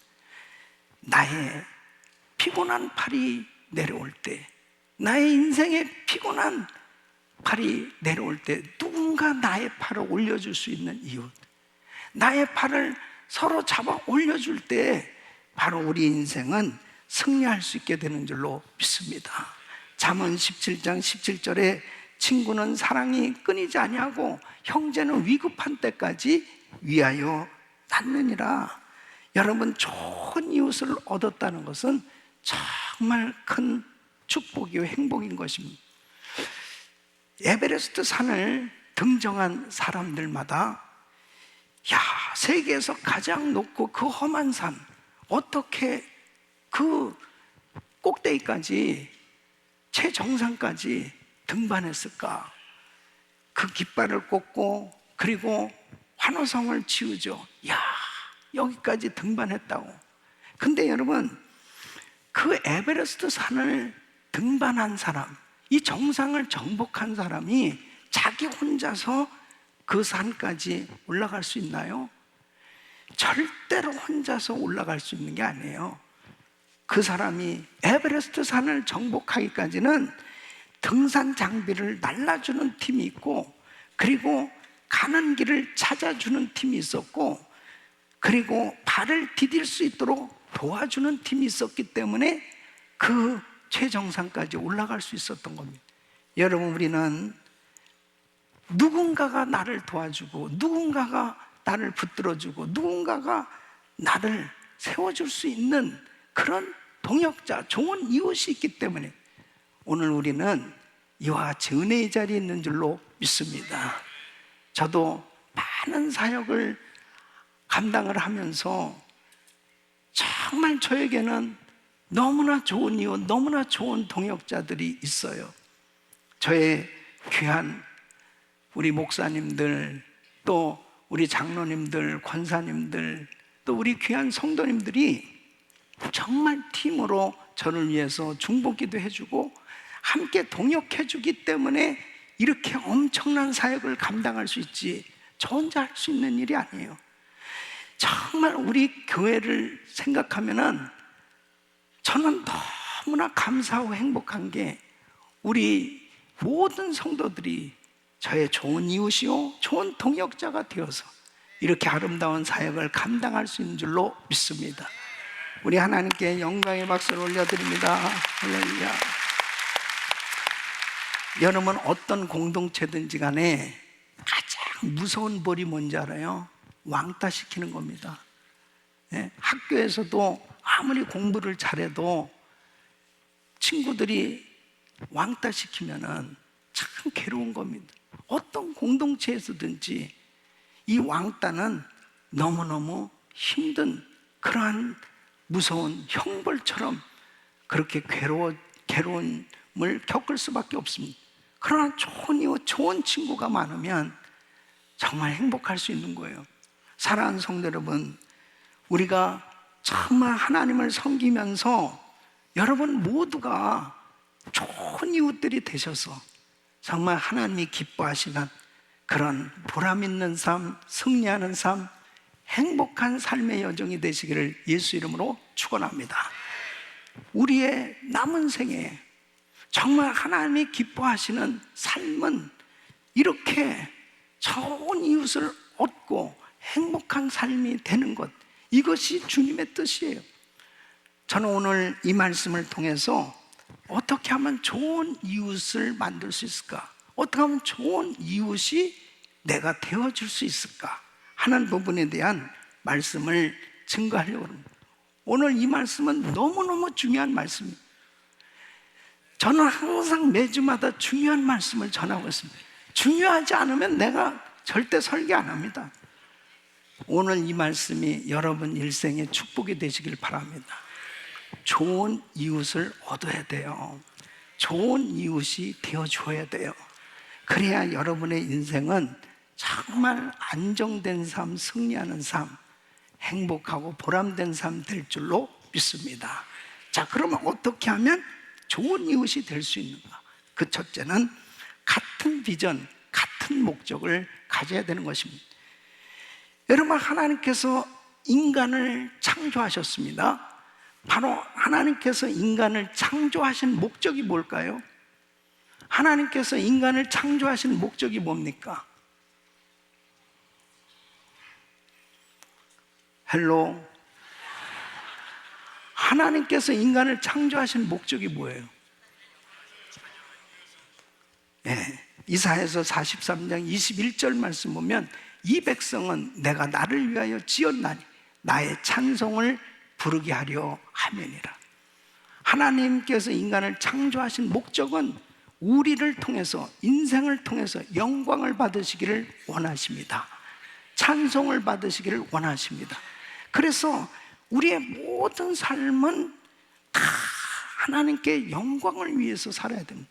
나의 피곤한 팔이 내려올 때, 나의 인생에 피곤한 팔이 내려올 때 누군가 나의 팔을 올려줄 수 있는 이유, 나의 팔을 서로 잡아 올려줄 때 바로 우리 인생은 승리할 수 있게 되는 줄로 믿습니다. 잠언 17장 17절에 친구는 사랑이 끊이지 아니하고 형제는 위급한 때까지 위하여 낳느니라. 여러분 좋은 이웃을 얻었다는 것은 정말 큰 축복이요 행복인 것입니다. 에베레스트 산을 등정한 사람들마다 야, 세계에서 가장 높고 그 험한 산, 어떻게 그 꼭대기까지, 최정상까지 등반했을까? 그 깃발을 꽂고 그리고 환호성을 지으죠. 야, 여기까지 등반했다고. 근데 여러분, 그 에베레스트 산을 등반한 사람, 이 정상을 정복한 사람이 자기 혼자서 그 산까지 올라갈 수 있나요? 절대로 혼자서 올라갈 수 있는 게 아니에요. 그 사람이 에베레스트 산을 정복하기까지는 등산 장비를 날라주는 팀이 있고, 그리고 가는 길을 찾아주는 팀이 있었고, 그리고 발을 디딜 수 있도록 도와주는 팀이 있었기 때문에 그 최정상까지 올라갈 수 있었던 겁니다. 여러분, 우리는 누군가가 나를 도와주고, 누군가가 나를 붙들어주고, 누군가가 나를 세워줄 수 있는 그런 동역자, 좋은 이웃이 있기 때문에 오늘 우리는 이와 같이 은혜의 자리에 있는 줄로 믿습니다. 저도 많은 사역을 감당을 하면서 정말 저에게는 너무나 좋은 이웃, 너무나 좋은 동역자들이 있어요. 저의 귀한 우리 목사님들, 또 우리 장로님들, 권사님들, 또 우리 귀한 성도님들이 정말 팀으로 저를 위해서 중보기도 해주고 함께 동역해주기 때문에 이렇게 엄청난 사역을 감당할 수 있지, 저 혼자 할 수 있는 일이 아니에요. 정말 우리 교회를 생각하면은 저는 너무나 감사하고 행복한 게, 우리 모든 성도들이 저의 좋은 이웃이요, 좋은 동역자가 되어서 이렇게 아름다운 사역을 감당할 수 있는 줄로 믿습니다. 우리 하나님께 영광의 박수를 올려드립니다. 할렐루야. 여러분, 어떤 공동체든지 간에 가장 무서운 벌이 뭔지 알아요? 왕따시키는 겁니다. 예? 학교에서도 아무리 공부를 잘해도 친구들이 왕따시키면은 참 괴로운 겁니다. 어떤 공동체에서든지 이 왕따는 너무너무 힘든 그러한 무서운 형벌처럼 그렇게 괴로움을 겪을 수밖에 없습니다. 그러나 좋은 이웃, 좋은 친구가 많으면 정말 행복할 수 있는 거예요. 사랑하는 성도 여러분, 우리가 정말 하나님을 섬기면서 여러분 모두가 좋은 이웃들이 되셔서 정말 하나님이 기뻐하시는 그런 보람 있는 삶, 승리하는 삶, 행복한 삶의 여정이 되시기를 예수 이름으로 축원합니다. 우리의 남은 생에 정말 하나님이 기뻐하시는 삶은 이렇게 좋은 이웃을 얻고 행복한 삶이 되는 것, 이것이 주님의 뜻이에요. 저는 오늘 이 말씀을 통해서 어떻게 하면 좋은 이웃을 만들 수 있을까? 어떻게 하면 좋은 이웃이 내가 되어줄 수 있을까? 하는 부분에 대한 말씀을 증거하려고 합니다. 오늘 이 말씀은 너무너무 중요한 말씀입니다. 저는 항상 매주마다 중요한 말씀을 전하고 있습니다. 중요하지 않으면 내가 절대 설교 안 합니다. 오늘 이 말씀이 여러분 일생의 축복이 되시길 바랍니다. 좋은 이웃을 얻어야 돼요. 좋은 이웃이 되어줘야 돼요. 그래야 여러분의 인생은 정말 안정된 삶, 승리하는 삶, 행복하고 보람된 삶 될 줄로 믿습니다. 자, 그러면 어떻게 하면 좋은 이웃이 될 수 있는가? 그 첫째는 같은 비전, 같은 목적을 가져야 되는 것입니다. 여러분, 하나님께서 인간을 창조하셨습니다. 바로 하나님께서 인간을 창조하신 목적이 뭘까요? 하나님께서 인간을 창조하신 목적이 뭡니까? 헬로. 하나님께서 인간을 창조하신 목적이 뭐예요? 네, 이사야서 43장 21절 말씀 보면 이 백성은 내가 나를 위하여 지었나니 나의 찬송을 부르게 하려 함이니라. 하나님께서 인간을 창조하신 목적은 우리를 통해서, 인생을 통해서 영광을 받으시기를 원하십니다. 찬송을 받으시기를 원하십니다. 그래서 우리의 모든 삶은 다 하나님께 영광을 위해서 살아야 됩니다.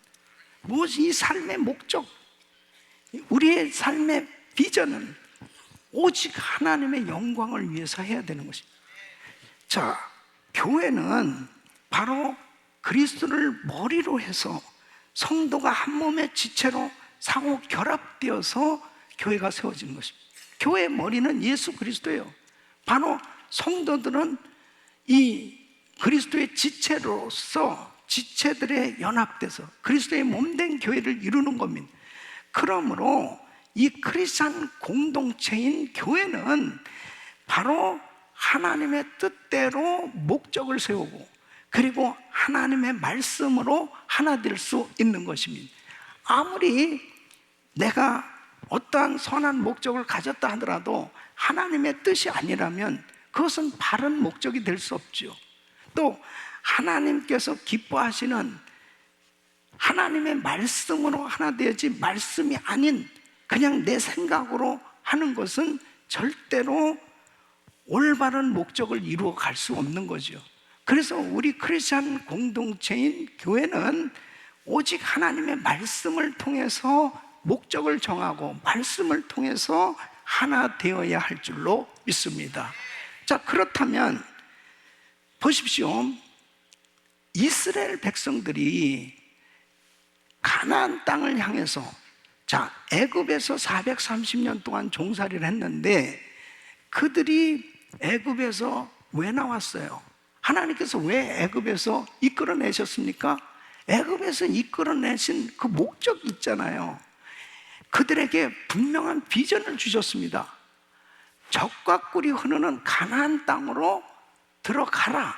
무엇이 이 삶의 목적, 우리의 삶의 비전은 오직 하나님의 영광을 위해서 해야 되는 것입니다. 자, 교회는 바로 그리스도를 머리로 해서 성도가 한 몸의 지체로 상호 결합되어서 교회가 세워지는 것입니다. 교회의 머리는 예수 그리스도예요. 바로 성도들은 이 그리스도의 지체로서 지체들의 연합돼서 그리스도의 몸된 교회를 이루는 겁니다. 그러므로 이 크리스찬 공동체인 교회는 바로 하나님의 뜻대로 목적을 세우고 그리고 하나님의 말씀으로 하나 될 수 있는 것입니다. 아무리 내가 어떠한 선한 목적을 가졌다 하더라도 하나님의 뜻이 아니라면 그것은 바른 목적이 될 수 없죠. 또 하나님께서 기뻐하시는 하나님의 말씀으로 하나 되어지 말씀이 아닌 그냥 내 생각으로 하는 것은 절대로 올바른 목적을 이루어 갈 수 없는 거죠. 그래서 우리 크리스찬 공동체인 교회는 오직 하나님의 말씀을 통해서 목적을 정하고 말씀을 통해서 하나 되어야 할 줄로 믿습니다. 자, 그렇다면 보십시오. 이스라엘 백성들이 가나안 땅을 향해서 자, 애굽에서 430년 동안 종살이를 했는데 그들이 애굽에서 왜 나왔어요? 하나님께서 왜 애굽에서 이끌어내셨습니까? 애굽에서 이끌어내신 그 목적이 있잖아요. 그들에게 분명한 비전을 주셨습니다. 적과 꿀이 흐르는 가나안 땅으로 들어가라.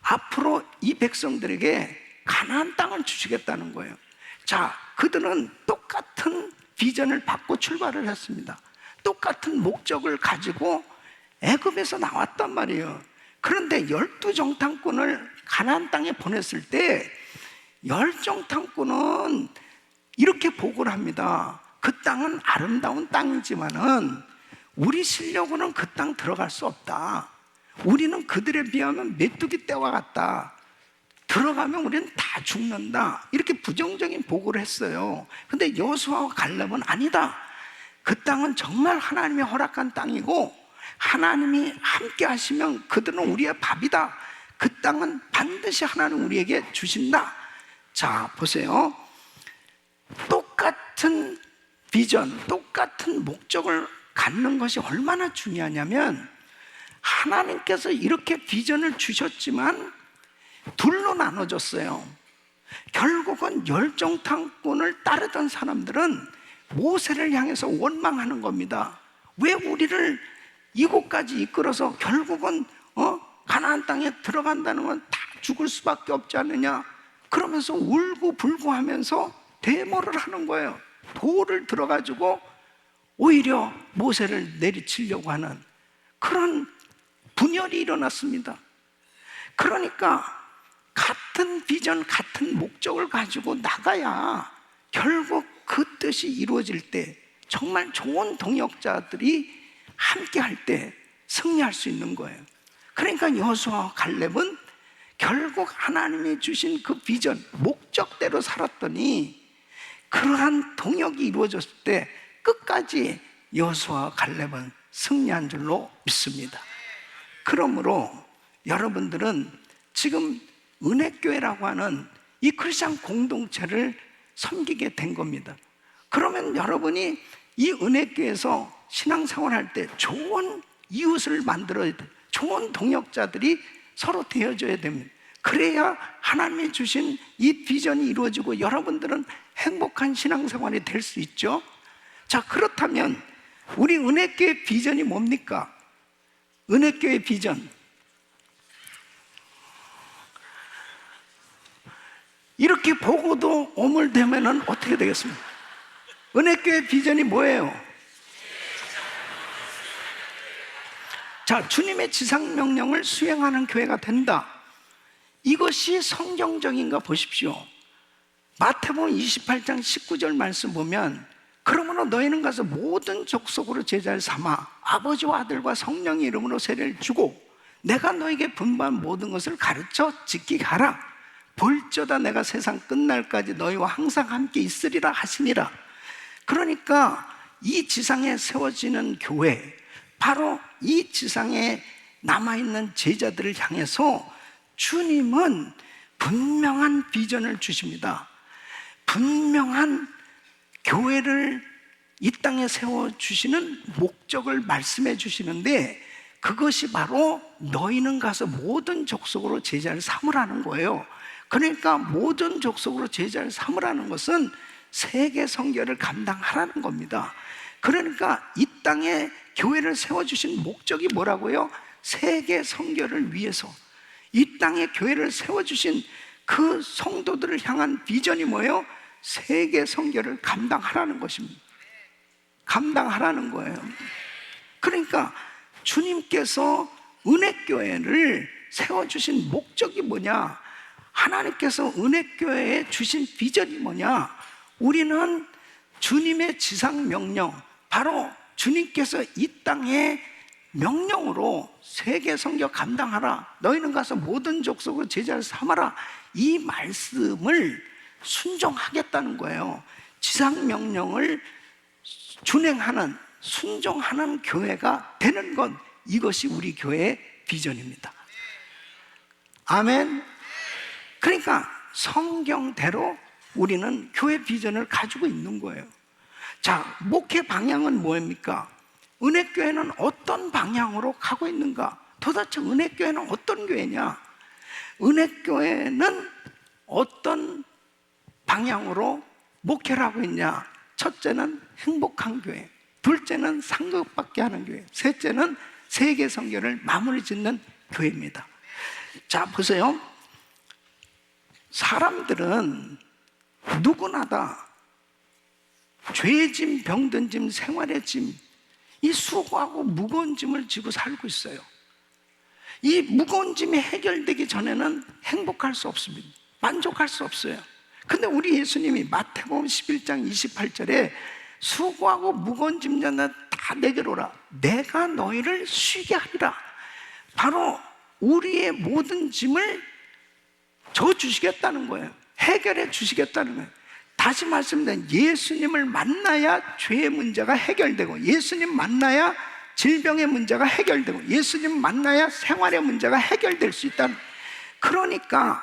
앞으로 이 백성들에게 가나안 땅을 주시겠다는 거예요. 자, 그들은 똑같은 비전을 받고 출발을 했습니다. 똑같은 목적을 가지고 애굽에서 나왔단 말이에요. 그런데 12정탐꾼을 가나안 땅에 보냈을 때 10정탐꾼은 이렇게 보고를 합니다. 그 땅은 아름다운 땅이지만은 우리 실력으로는 그 땅 들어갈 수 없다. 우리는 그들에 비하면 메뚜기 떼와 같다. 들어가면 우리는 다 죽는다. 이렇게 부정적인 보고를 했어요. 근데 여호수아와 갈렙은 아니다. 그 땅은 정말 하나님이 허락한 땅이고 하나님이 함께 하시면 그들은 우리의 밥이다. 그 땅은 반드시 하나님 우리에게 주신다. 자, 보세요. 똑같은 비전, 똑같은 목적을 갖는 것이 얼마나 중요하냐면 하나님께서 이렇게 비전을 주셨지만 둘로 나눠졌어요. 결국은 10정탐꾼을 따르던 사람들은 모세를 향해서 원망하는 겁니다. 왜 우리를 이곳까지 이끌어서 결국은 가나안 땅에 들어간다는 건 다 죽을 수밖에 없지 않느냐. 그러면서 울고불고 하면서 데모를 하는 거예요. 도를 들어가지고 오히려 모세를 내리치려고 하는 그런 분열이 일어났습니다. 그러니까 같은 비전, 같은 목적을 가지고 나가야 결국 그 뜻이 이루어질 때 정말 좋은 동역자들이 함께 할 때 승리할 수 있는 거예요. 그러니까 여호수아와 갈렙은 결국 하나님이 주신 그 비전, 목적대로 살았더니 그러한 동역이 이루어졌을 때 끝까지 여호수아와 갈렙은 승리한 줄로 믿습니다. 그러므로 여러분들은 지금 은혜교회라고 하는 이 크리스찬 공동체를 섬기게 된 겁니다. 그러면 여러분이 이 은혜교회에서 신앙생활할 때 좋은 이웃을 만들어야 돼. 좋은 동역자들이 서로 되어줘야 됩니다. 그래야 하나님이 주신 이 비전이 이루어지고 여러분들은 행복한 신앙생활이 될 수 있죠. 자, 그렇다면 우리 은혜교회 비전이 뭡니까? 은혜교회 비전. 이렇게 보고도 오물되면은 어떻게 되겠습니까? 은혜교회 비전이 뭐예요? 자, 주님의 지상명령을 수행하는 교회가 된다. 이것이 성경적인가 보십시오. 마태복음 28장 19절 말씀 보면 그러므로 바로 너희는 가서 모든 족속으로 제자를 삼아 아버지와 아들과 성령의 이름으로 세례를 주고 내가 너에게 분부한 모든 것을 가르쳐 지키게 하라. 볼지어다 내가 세상 끝날까지 너희와 항상 함께 있으리라 하시니라. 그러니까 이 지상에 세워지는 교회, 바로 이 지상에 남아있는 제자들을 향해서 주님은 분명한 비전을 주십니다. 분명한 교회를 이 땅에 세워주시는 목적을 말씀해 주시는데, 그것이 바로 너희는 가서 모든 족속으로 제자를 삼으라는 거예요. 그러니까 모든 족속으로 제자를 삼으라는 것은 세계 선교를 감당하라는 겁니다. 그러니까 이 땅에 교회를 세워주신 목적이 뭐라고요? 세계 선교를 위해서 이 땅에 교회를 세워주신 그 성도들을 향한 비전이 뭐예요? 세계 선교를 감당하라는 것입니다. 감당하라는 거예요. 그러니까 주님께서 은혜교회를 세워주신 목적이 뭐냐? 하나님께서 은혜교회에 주신 비전이 뭐냐? 우리는 주님의 지상 명령, 바로 주님께서 이 땅에 명령으로 세계 선교 감당하라, 너희는 가서 모든 족속으로 제자를 삼아라, 이 말씀을 순종하겠다는 거예요. 지상 명령을 준행하는, 순종하는 교회가 되는 것, 이것이 우리 교회의 비전입니다. 아멘. 그러니까 성경대로 우리는 교회 비전을 가지고 있는 거예요. 자, 목회 방향은 뭐입니까? 은혜교회는 어떤 방향으로 가고 있는가? 도대체 은혜교회는 어떤 교회냐? 은혜교회는 어떤 방향으로 목회를 하고 있냐? 첫째는 행복한 교회, 둘째는 상급받게 하는 교회, 셋째는 세계 선교를 마무리 짓는 교회입니다. 자, 보세요. 사람들은 누구나 다 죄의 짐, 병든 짐, 생활의 짐, 이 수고하고 무거운 짐을 지고 살고 있어요. 이 무거운 짐이 해결되기 전에는 행복할 수 없습니다. 만족할 수 없어요. 근데 우리 예수님이 마태복음 11장 28절에 수고하고 무거운 짐자는 다 내게로 오라, 내가 너희를 쉬게 하리라. 바로 우리의 모든 짐을 져 주시겠다는 거예요. 해결해 주시겠다는 거예요. 다시 말씀드리면 예수님을 만나야 죄의 문제가 해결되고, 예수님 만나야 질병의 문제가 해결되고, 예수님 만나야 생활의 문제가 해결될 수 있다는. 그러니까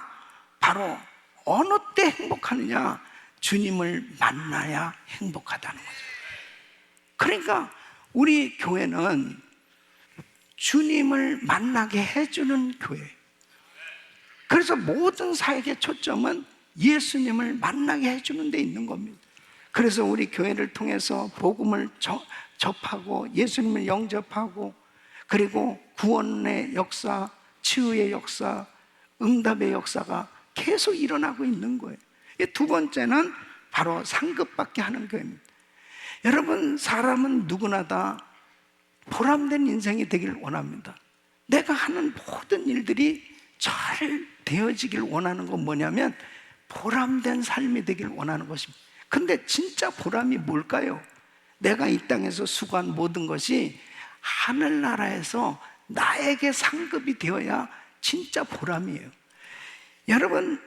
바로 어느 때 행복하느냐? 주님을 만나야 행복하다는 거죠. 그러니까 우리 교회는 주님을 만나게 해주는 교회. 그래서 모든 사역의 초점은 예수님을 만나게 해주는 데 있는 겁니다. 그래서 우리 교회를 통해서 복음을 접하고 예수님을 영접하고, 그리고 구원의 역사, 치유의 역사, 응답의 역사가 계속 일어나고 있는 거예요. 두 번째는 바로 상급받게 하는 교회입니다. 여러분, 사람은 누구나 다 보람된 인생이 되기를 원합니다. 내가 하는 모든 일들이 잘 되어지길 원하는 건 뭐냐면 보람된 삶이 되길 원하는 것입니다. 근데 진짜 보람이 뭘까요? 내가 이 땅에서 수고한 모든 것이 하늘나라에서 나에게 상급이 되어야 진짜 보람이에요. 여러분,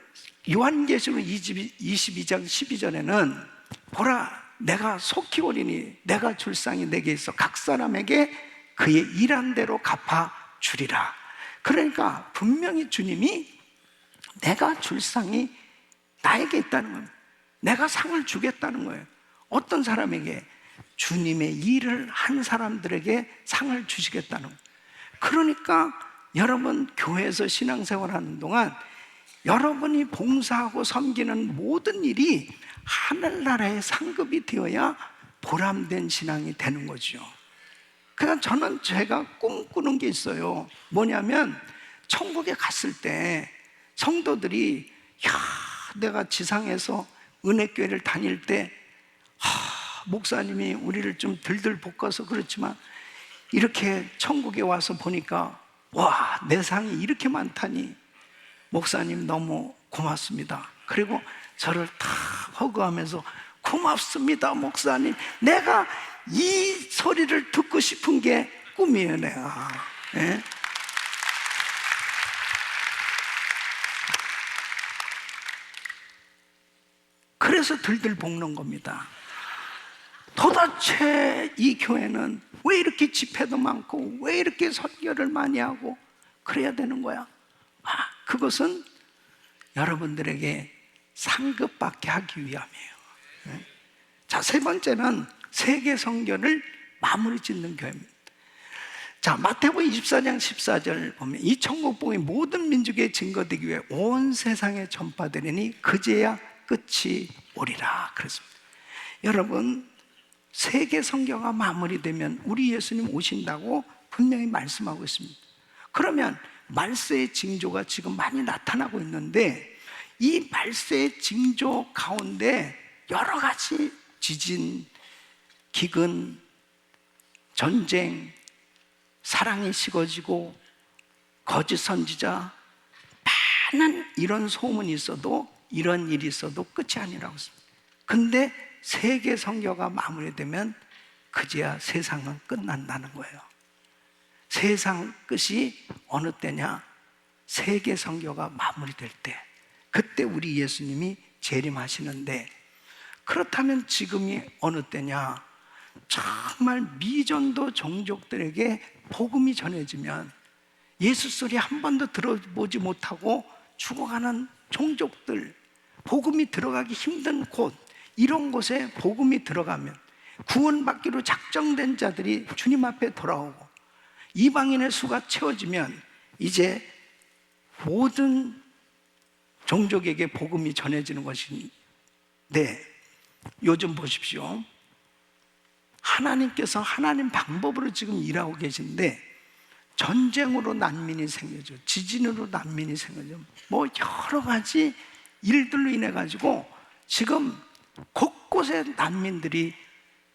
요한계시록 22장 12절에는 보라, 내가 속히 오리니 내가 줄 상이 내게 있어 각 사람에게 그의 일한 대로 갚아 주리라. 그러니까 분명히 주님이 내가 줄 상이 나에게 있다는 겁니다. 내가 상을 주겠다는 거예요. 어떤 사람에게? 주님의 일을 한 사람들에게 상을 주시겠다는 거예요. 그러니까 여러분, 교회에서 신앙생활하는 동안 여러분이 봉사하고 섬기는 모든 일이 하늘나라의 상급이 되어야 보람된 신앙이 되는 거죠. 그러니까 저는 제가 꿈꾸는 게 있어요. 뭐냐면 천국에 갔을 때 성도들이, 야, 내가 지상에서 은혜교회를 다닐 때 목사님이 우리를 좀 들들 볶아서 그렇지만 이렇게 천국에 와서 보니까 와, 내 상이 이렇게 많다니 목사님 너무 고맙습니다. 그리고 저를 다 허그하면서 그 고맙습니다, 목사님. 내가 이 소리를 듣고 싶은 게 꿈이에요, 내가. 예? 그래서 들들 볶는 겁니다. 도대체 이 교회는 왜 이렇게 집회도 많고 왜 이렇게 설교를 많이 하고 그래야 되는 거야? 그것은 여러분들에게 상급받게 하기 위함이에요. 자, 세 번째는 세계 선교를 마무리 짓는 교회입니다. 자, 마태복음 24장 14절 보면 이 천국복음이 모든 민족에 증거되기 위해 온 세상에 전파되리니 그제야 끝이 오리라 그랬습니다. 여러분, 세계 선교가 마무리되면 우리 예수님 오신다고 분명히 말씀하고 있습니다. 그러면 말세의 징조가 지금 많이 나타나고 있는데 이 말세의 징조 가운데 여러 가지 지진, 기근, 전쟁, 사랑이 식어지고 거짓 선지자, 많은 이런 소문이 있어도 이런 일이 있어도 끝이 아니라고 했습니다. 근데 세계 선교가 마무리되면 그제야 세상은 끝난다는 거예요. 세상 끝이 어느 때냐? 세계 선교가 마무리될 때, 그때 우리 예수님이 재림하시는데, 그렇다면 지금이 어느 때냐? 정말 미전도 종족들에게 복음이 전해지면 예수 소리 한 번도 들어보지 못하고 죽어가는 종족들, 복음이 들어가기 힘든 곳, 이런 곳에 복음이 들어가면 구원받기로 작정된 자들이 주님 앞에 돌아오고 이방인의 수가 채워지면 이제 모든 종족에게 복음이 전해지는 것인데, 요즘 보십시오. 하나님께서 하나님 방법으로 지금 일하고 계신데 전쟁으로 난민이 생겨져, 지진으로 난민이 생겨져, 뭐 여러 가지 일들로 인해 가지고 지금 곳곳에 난민들이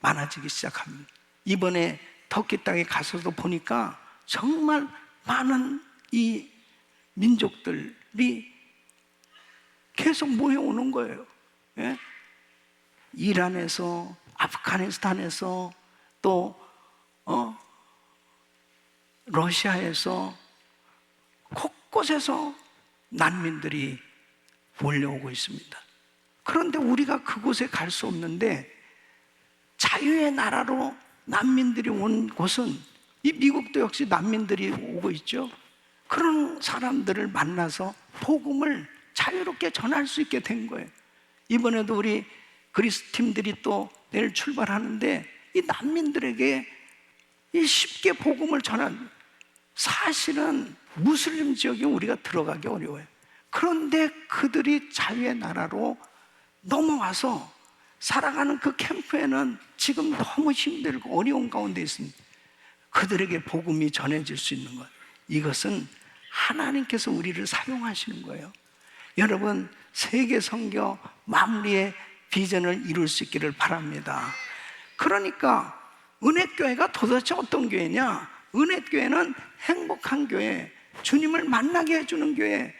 많아지기 시작합니다. 이번에 터키 땅에 가서도 보니까 정말 많은 이 민족들이 계속 모여오는 거예요. 예? 이란에서, 아프가니스탄에서, 또 러시아에서, 곳곳에서 난민들이 몰려오고 있습니다. 그런데 우리가 그곳에 갈 수 없는데 자유의 나라로 난민들이 온 곳은 이 미국도 역시 난민들이 오고 있죠. 그런 사람들을 만나서 복음을 자유롭게 전할 수 있게 된 거예요. 이번에도 우리 그리스 팀들이 또 내일 출발하는데 이 난민들에게 이 쉽게 복음을 전한, 사실은 무슬림 지역에 우리가 들어가기 어려워요. 그런데 그들이 자유의 나라로 넘어와서 살아가는 그 캠프에는 지금 너무 힘들고 어려운 가운데 있습니다. 그들에게 복음이 전해질 수 있는 것, 이것은 하나님께서 우리를 사용하시는 거예요. 여러분, 세계 선교 마무리의 비전을 이룰 수 있기를 바랍니다. 그러니까 은혜교회가 도대체 어떤 교회냐? 은혜교회는 행복한 교회, 주님을 만나게 해주는 교회,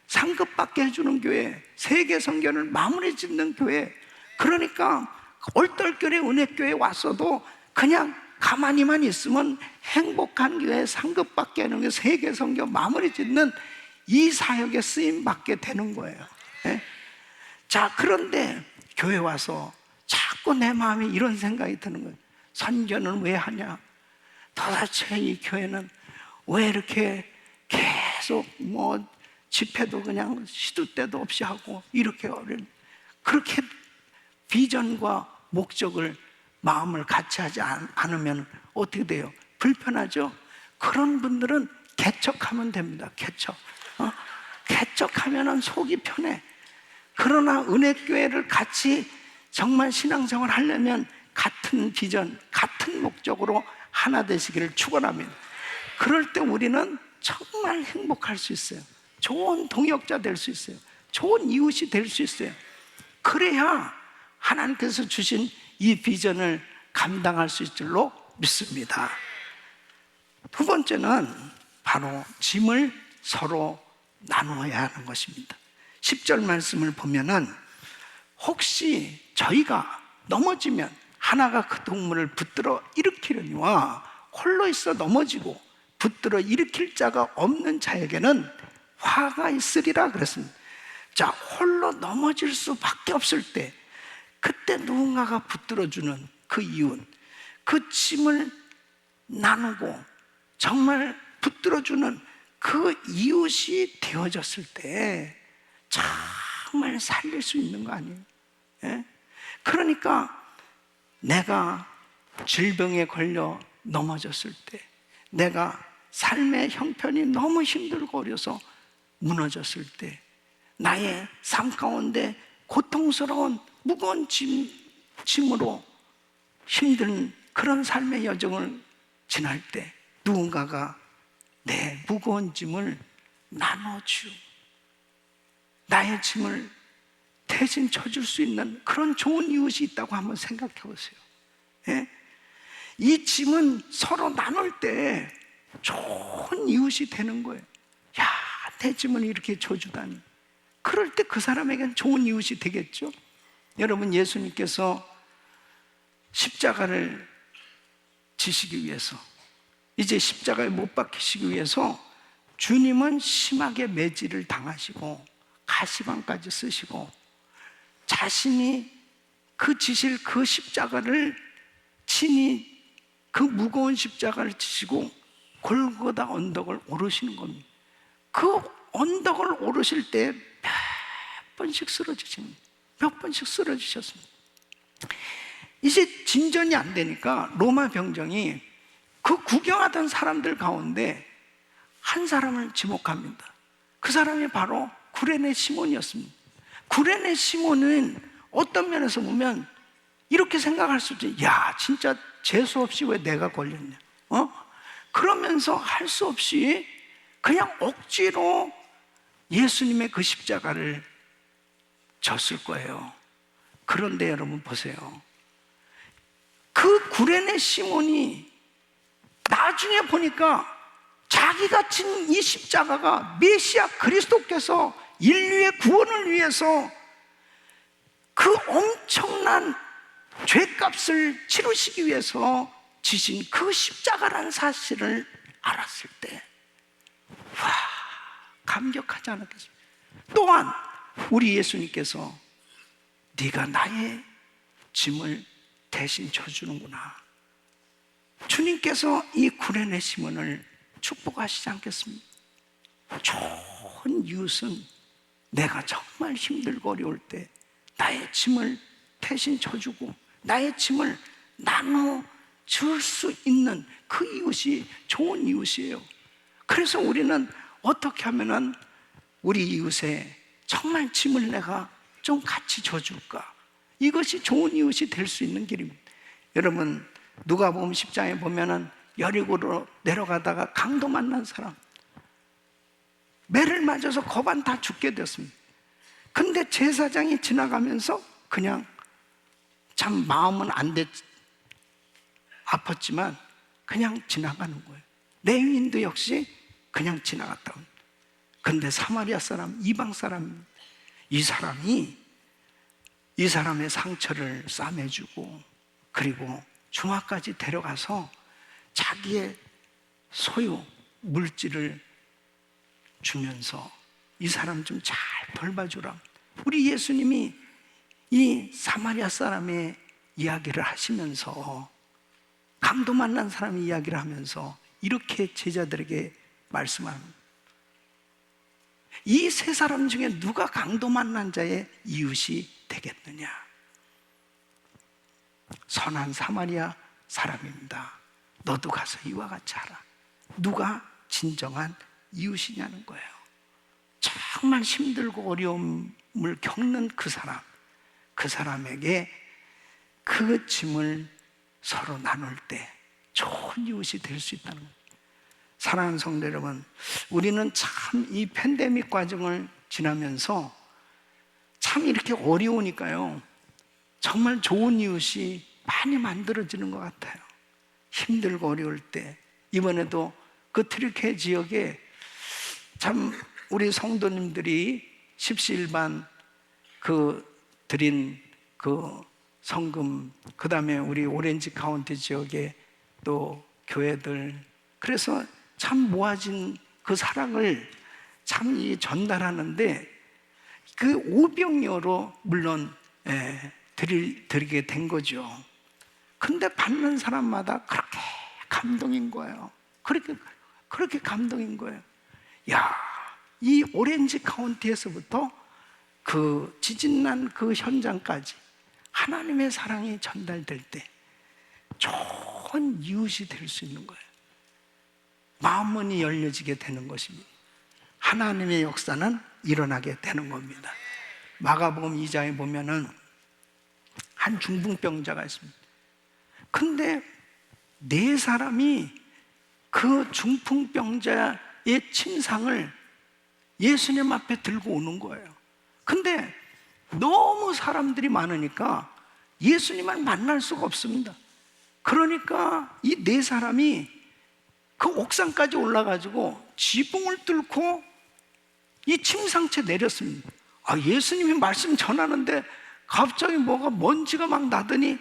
상급받게 해주는 교회, 세계 선교를 마무리 짓는 교회. 그러니까 얼떨결에 은혜교회에 왔어도 그냥 가만히만 있으면 행복한 교회, 상급받게 하는 교회, 세계 선교 마무리 짓는 이 사역에 쓰임받게 되는 거예요. 예? 자, 그런데 교회 와서 자꾸 내 마음에 이런 생각이 드는 거예요. 선교는 왜 하냐? 도대체 이 교회는 왜 이렇게 계속 뭐 집회도 그냥 시도 때도 없이 하고 이렇게 어려운, 그렇게 비전과 목적을, 마음을 같이 하지 않으면 어떻게 돼요? 불편하죠? 그런 분들은 개척하면 됩니다. 개척하면 속이 편해. 그러나 은혜교회를 같이 정말 신앙생활 하려면 같은 비전, 같은 목적으로 하나 되시기를 축원합니다. 그럴 때 우리는 정말 행복할 수 있어요. 좋은 동역자 될 수 있어요. 좋은 이웃이 될 수 있어요. 그래야 하나님께서 주신 이 비전을 감당할 수 있을 줄로 믿습니다. 두 번째는 바로 짐을 서로 나누어야 하는 것입니다. 10절 말씀을 보면은 혹시 저희가 넘어지면 하나가 그 동물을 붙들어 일으키려니와 홀로 있어 넘어지고 붙들어 일으킬 자가 없는 자에게는 화가 있으리라 그랬습니다. 자, 홀로 넘어질 수밖에 없을 때, 그때 누군가가 붙들어주는 그 이유는, 그 짐을 나누고 정말 붙들어주는 그 이웃이 되어졌을 때 정말 살릴 수 있는 거 아니에요? 예? 그러니까 내가 질병에 걸려 넘어졌을 때, 내가 삶의 형편이 너무 힘들고 어려서 무너졌을 때, 나의 삶 가운데 고통스러운 무거운 짐으로 힘든 그런 삶의 여정을 지날 때 누군가가 내 무거운 짐을 나눠주고 나의 짐을 대신 져줄 수 있는 그런 좋은 이웃이 있다고 한번 생각해 보세요. 예? 이 짐은 서로 나눌 때 좋은 이웃이 되는 거예요. 야, 내 짐을 이렇게 져주다니. 그럴 때 그 사람에겐 좋은 이웃이 되겠죠. 여러분, 예수님께서 십자가를 지시기 위해서, 이제 십자가에 못 박히시기 위해서 주님은 심하게 매질을 당하시고 가시관까지 쓰시고 자신이 그 지실 그 십자가를 친히 그 무거운 십자가를 지시고 골고다 언덕을 오르시는 겁니다. 그 언덕을 오르실 때 몇 번씩 쓰러지십니다. 몇 번씩 쓰러지셨습니다. 이제 진전이 안 되니까 로마 병정이 그 구경하던 사람들 가운데 한 사람을 지목합니다. 그 사람이 바로 구레네 시몬이었습니다. 구레네 시몬은 어떤 면에서 보면 이렇게 생각할 수도 있어요. 야, 진짜 재수 없이 왜 내가 걸렸냐? 그러면서 할 수 없이 그냥 억지로 예수님의 그 십자가를 졌을 거예요. 그런데 여러분 보세요. 그 구레네 시몬이 나중에 보니까 자기가 진 이 십자가가 메시아 그리스도께서 인류의 구원을 위해서 그 엄청난 죄값을 치르시기 위해서 지신 그 십자가라는 사실을 알았을 때, 와, 감격하지 않았겠습니까? 또한 우리 예수님께서 네가 나의 짐을 대신 져주는구나. 주님께서 이 구레네 시몬을 축복하시지 않겠습니까? 좋은 이웃은 내가 정말 힘들고 어려울 때 나의 짐을 대신 져주고 나의 짐을 나눠줄 수 있는 그 이웃이 좋은 이웃이에요. 그래서 우리는 어떻게 하면은 우리 이웃의 정말 짐을 내가 좀 같이 져줄까? 이것이 좋은 이웃이 될 수 있는 길입니다. 여러분, 누가복음 10장에 보면은 여리고로 내려가다가 강도 만난 사람, 매를 맞아서 거반 다 죽게 됐습니다. 근데 제사장이 지나가면서 그냥 참 마음은 아팠지만 그냥 지나가는 거예요. 레위인도 역시 그냥 지나갔다. 근데 사마리아 사람, 이방 사람, 이 사람이 이 사람의 상처를 싸매주고 그리고 중화까지 데려가서 자기의 소유 물질을 주면서 이 사람 좀 잘 돌봐주라. 우리 예수님이 이 사마리아 사람의 이야기를 하시면서, 강도 만난 사람의 이야기를 하면서 이렇게 제자들에게 말씀합니다. 이 세 사람 중에 누가 강도 만난 자의 이웃이 되겠느냐? 선한 사마리아 사람입니다. 너도 가서 이와 같이 하라. 누가 진정한 이웃이냐는 거예요. 정말 힘들고 어려움을 겪는 그 사람, 그 사람에게 그 짐을 서로 나눌 때 좋은 이웃이 될 수 있다는 거예요. 사랑하는 성도 여러분, 우리는 참 이 팬데믹 과정을 지나면서 참 이렇게 어려우니까요, 정말 좋은 이웃이 많이 만들어지는 것 같아요. 힘들고 어려울 때, 이번에도 그 트리케 지역에 참 우리 성도님들이 십시일반 그 드린 그 성금, 그 다음에 우리 오렌지 카운티 지역에 또 교회들, 그래서 참 모아진 그 사랑을 참 전달하는데 그 오병이어로 물론 드리게 된 거죠. 근데 받는 사람마다 그렇게 감동인 거예요. 그렇게 감동인 거예요. 야, 이 오렌지 카운티에서부터 그 지진난 그 현장까지 하나님의 사랑이 전달될 때 좋은 이웃이 될 수 있는 거예요. 마음문이 열려지게 되는 것입니다. 하나님의 역사는 일어나게 되는 겁니다. 마가복음 2장에 보면은 한 중풍병자가 있습니다. 근데 4사람이 그 중풍병자의 침상을 예수님 앞에 들고 오는 거예요. 근데 너무 사람들이 많으니까 예수님을 만날 수가 없습니다. 그러니까 이 4사람이 그 옥상까지 올라가지고 지붕을 뚫고 이 침상채 내렸습니다. 예수님이 말씀 전하는데 갑자기 뭐가 먼지가 막 나더니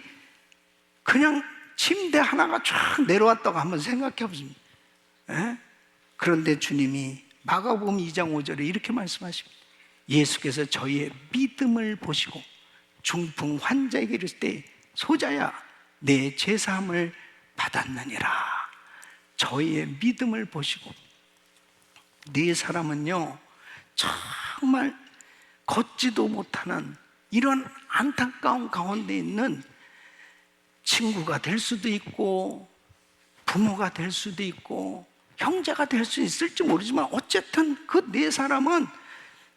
그냥 침대 하나가 쫙 내려왔다고 한번 생각해 보십니다. 그런데 주님이 마가복음 2장 5절에 이렇게 말씀하십니다. 예수께서 저희의 믿음을 보시고 중풍 환자에게 이르실 때 소자야 내 죄사함을 받았느니라. 저희의 믿음을 보시고 4사람은요 정말 걷지도 못하는 이런 안타까운 가운데 있는 친구가 될 수도 있고 부모가 될 수도 있고 형제가 될 수 있을지 모르지만 어쨌든 그 4사람은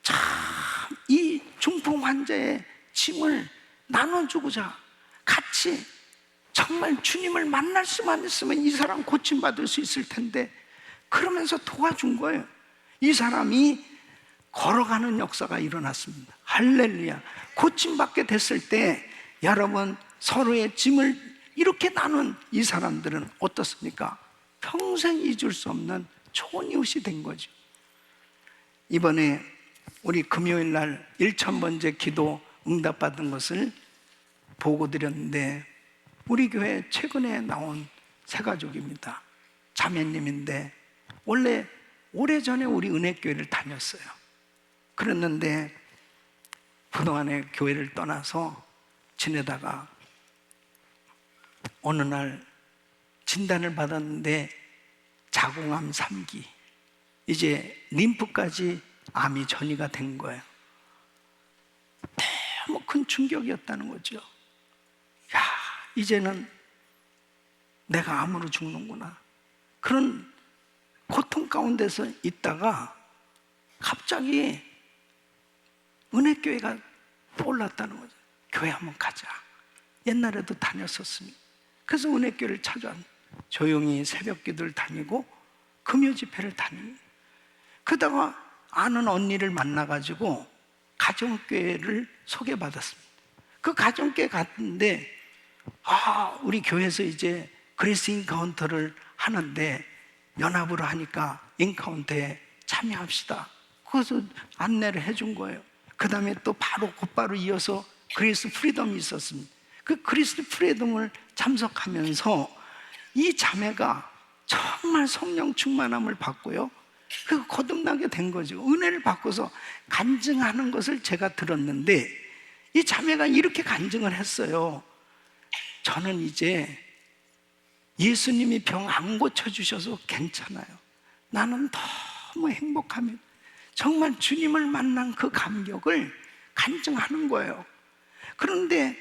참 이 중풍 환자의 짐을 나눠주고자 같이 정말 주님을 만날 수만 있으면 이 사람 고침받을 수 있을 텐데 그러면서 도와준 거예요. 이 사람이 걸어가는 역사가 일어났습니다. 할렐루야. 고침받게 됐을 때 여러분 서로의 짐을 이렇게 나눈 이 사람들은 어떻습니까? 평생 잊을 수 없는 좋은 이웃이 된 거죠. 이번에 우리 금요일 날 1000번째 기도 응답받은 것을 보고 드렸는데 우리 교회 최근에 나온 새 가족입니다. 자매님인데 원래 오래전에 우리 은혜교회를 다녔어요. 그랬는데 그동안에 교회를 떠나서 지내다가 어느 날 진단을 받았는데 자궁암 3기, 이제 림프까지 암이 전이가 된 거예요. 너무 큰 충격이었다는 거죠. 야, 이제는 내가 암으로 죽는구나. 그런 고통 가운데서 있다가 갑자기 은혜교회가 떠올랐다는 거죠. 교회 한번 가자. 옛날에도 다녔었습니다. 그래서 은혜교회를 찾아왔. 조용히 새벽 기도를 다니고 금요 집회를 다닙니다. 그러다가 아는 언니를 만나가지고 가정교회를 소개받았습니다. 그 가정교회 갔는데 우리 교회에서 이제 그레이스 인카운터를 하는데 연합으로 하니까 인카운터에 참여합시다. 그래서 안내를 해준 거예요. 그 다음에 또 곧바로 이어서 그리스 프리덤이 있었습니다. 그 그리스 프리덤을 참석하면서 이 자매가 정말 성령 충만함을 받고요. 그 거듭나게 된 거죠. 은혜를 받고서 간증하는 것을 제가 들었는데 이 자매가 이렇게 간증을 했어요. 저는 이제 예수님이 병 안 고쳐주셔서 괜찮아요. 나는 너무 행복하면 정말 주님을 만난 그 감격을 간증하는 거예요. 그런데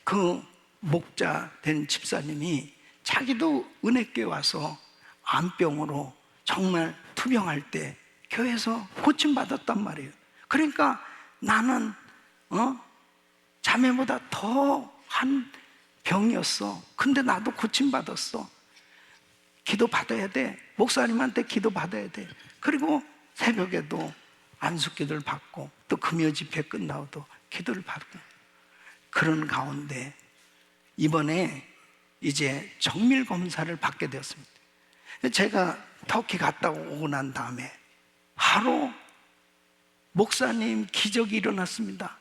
그 목자 된 집사님이 자기도 은혜교회 와서 암병으로 정말 투병할 때 교회에서 고침받았단 말이에요. 그러니까 나는 자매보다 더한 병이었어. 근데 나도 고침받았어. 기도 받아야 돼. 목사님한테 기도 받아야 돼. 그리고 새벽에도 안수기도를 받고 또 금요 집회 끝나고도 기도를 받고 그런 가운데 이번에 이제 정밀 검사를 받게 되었습니다. 제가 터키 갔다 오고 난 다음에 바로 목사님 기적이 일어났습니다.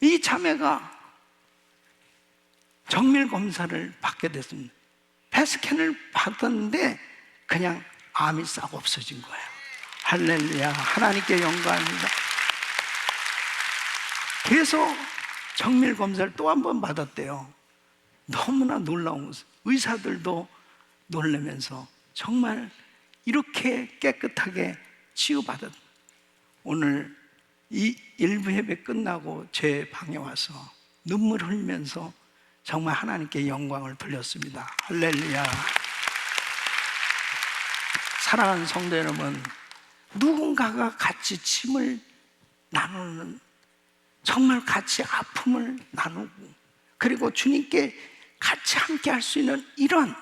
이 자매가 정밀 검사를 받게 됐습니다. 펫스캔을 받았는데 그냥 암이 싹 없어진 거예요. 할렐루야. 하나님께 영광합니다. 계속 정밀 검사를 또 한 번 받았대요. 너무나 놀라운 것은 의사들도 놀라면서 정말 이렇게 깨끗하게 치유받았. 오늘 이 일부 예배 끝나고 제 방에 와서 눈물 흘리면서 정말 하나님께 영광을 돌렸습니다. 할렐루야. 사랑하는 성도 여러분, 누군가가 같이 짐을 나누는, 정말 같이 아픔을 나누고, 그리고 주님께 같이 함께 할 수 있는 이런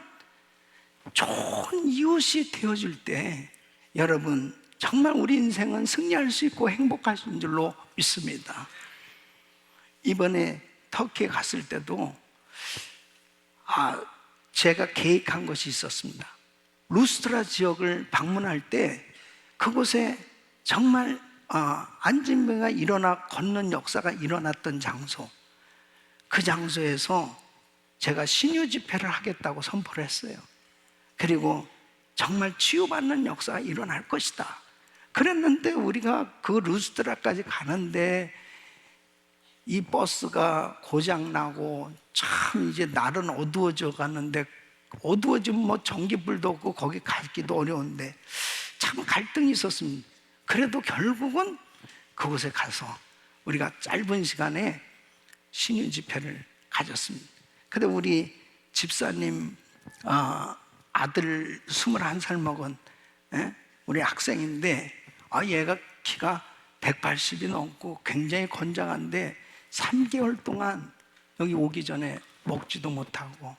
좋은 이웃이 되어줄 때 여러분 정말 우리 인생은 승리할 수 있고 행복할 수 있는 줄로 믿습니다. 이번에 터키에 갔을 때도 제가 계획한 것이 있었습니다. 루스트라 지역을 방문할 때 그곳에 정말 안진병가 일어나 걷는 역사가 일어났던 장소, 그 장소에서 제가 신유 집회를 하겠다고 선포를 했어요. 그리고 정말 치유받는 역사가 일어날 것이다. 그랬는데 우리가 그 루스트라까지 가는데 이 버스가 고장나고 참 이제 날은 어두워져 가는데, 어두워지면 뭐 전기불도 없고 거기 가기도 어려운데 참 갈등이 있었습니다. 그래도 결국은 그곳에 가서 우리가 짧은 시간에 신유 집회를 가졌습니다. 근데 우리 집사님 아들 21살 먹은 우리 학생인데 얘가 키가 180이 넘고 굉장히 건장한데 3개월 동안 여기 오기 전에 먹지도 못하고,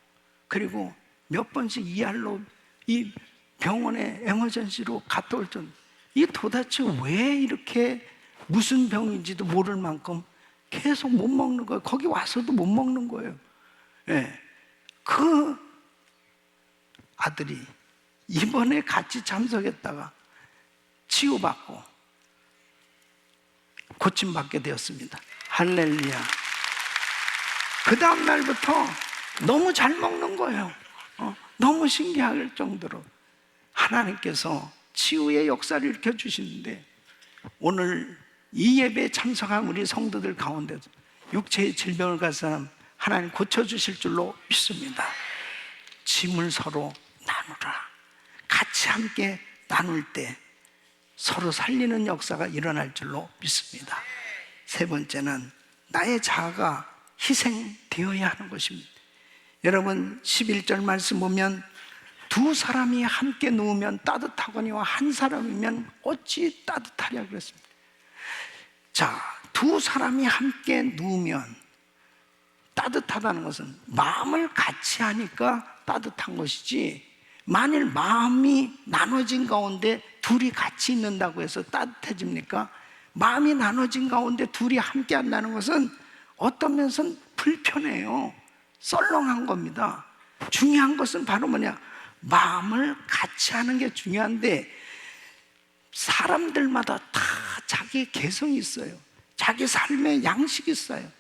그리고 몇 번씩 이알로 이 병원에 에머전시로 갔다 올 전, 이 도대체 왜 이렇게 무슨 병인지도 모를 만큼 계속 못 먹는 거예요. 거기 와서도 못 먹는 거예요. 그 아들이 이번에 같이 참석했다가 치유받고 고침받게 되었습니다. 할렐루야. 그 다음 날부터 너무 잘 먹는 거예요. 너무 신기할 정도로 하나님께서 치유의 역사를 일으켜 주시는데, 오늘 이 예배에 참석한 우리 성도들 가운데서 육체의 질병을 가진 사람 하나님 고쳐주실 줄로 믿습니다. 짐을 서로 나누라. 같이 함께 나눌 때 서로 살리는 역사가 일어날 줄로 믿습니다. 세 번째는 나의 자아가 희생되어야 하는 것입니다. 여러분 11절 말씀 보면 두 사람이 함께 누우면 따뜻하거니와 한 사람이면 어찌 따뜻하랴 그랬습니다. 자, 두 사람이 함께 누우면 따뜻하다는 것은 마음을 같이 하니까 따뜻한 것이지, 만일 마음이 나눠진 가운데 둘이 같이 있는다고 해서 따뜻해집니까? 마음이 나눠진 가운데 둘이 함께 한다는 것은 어떤 면에서는 불편해요. 썰렁한 겁니다. 중요한 것은 바로 뭐냐? 마음을 같이 하는 게 중요한데, 사람들마다 다 자기 개성이 있어요. 자기 삶의 양식이 있어요.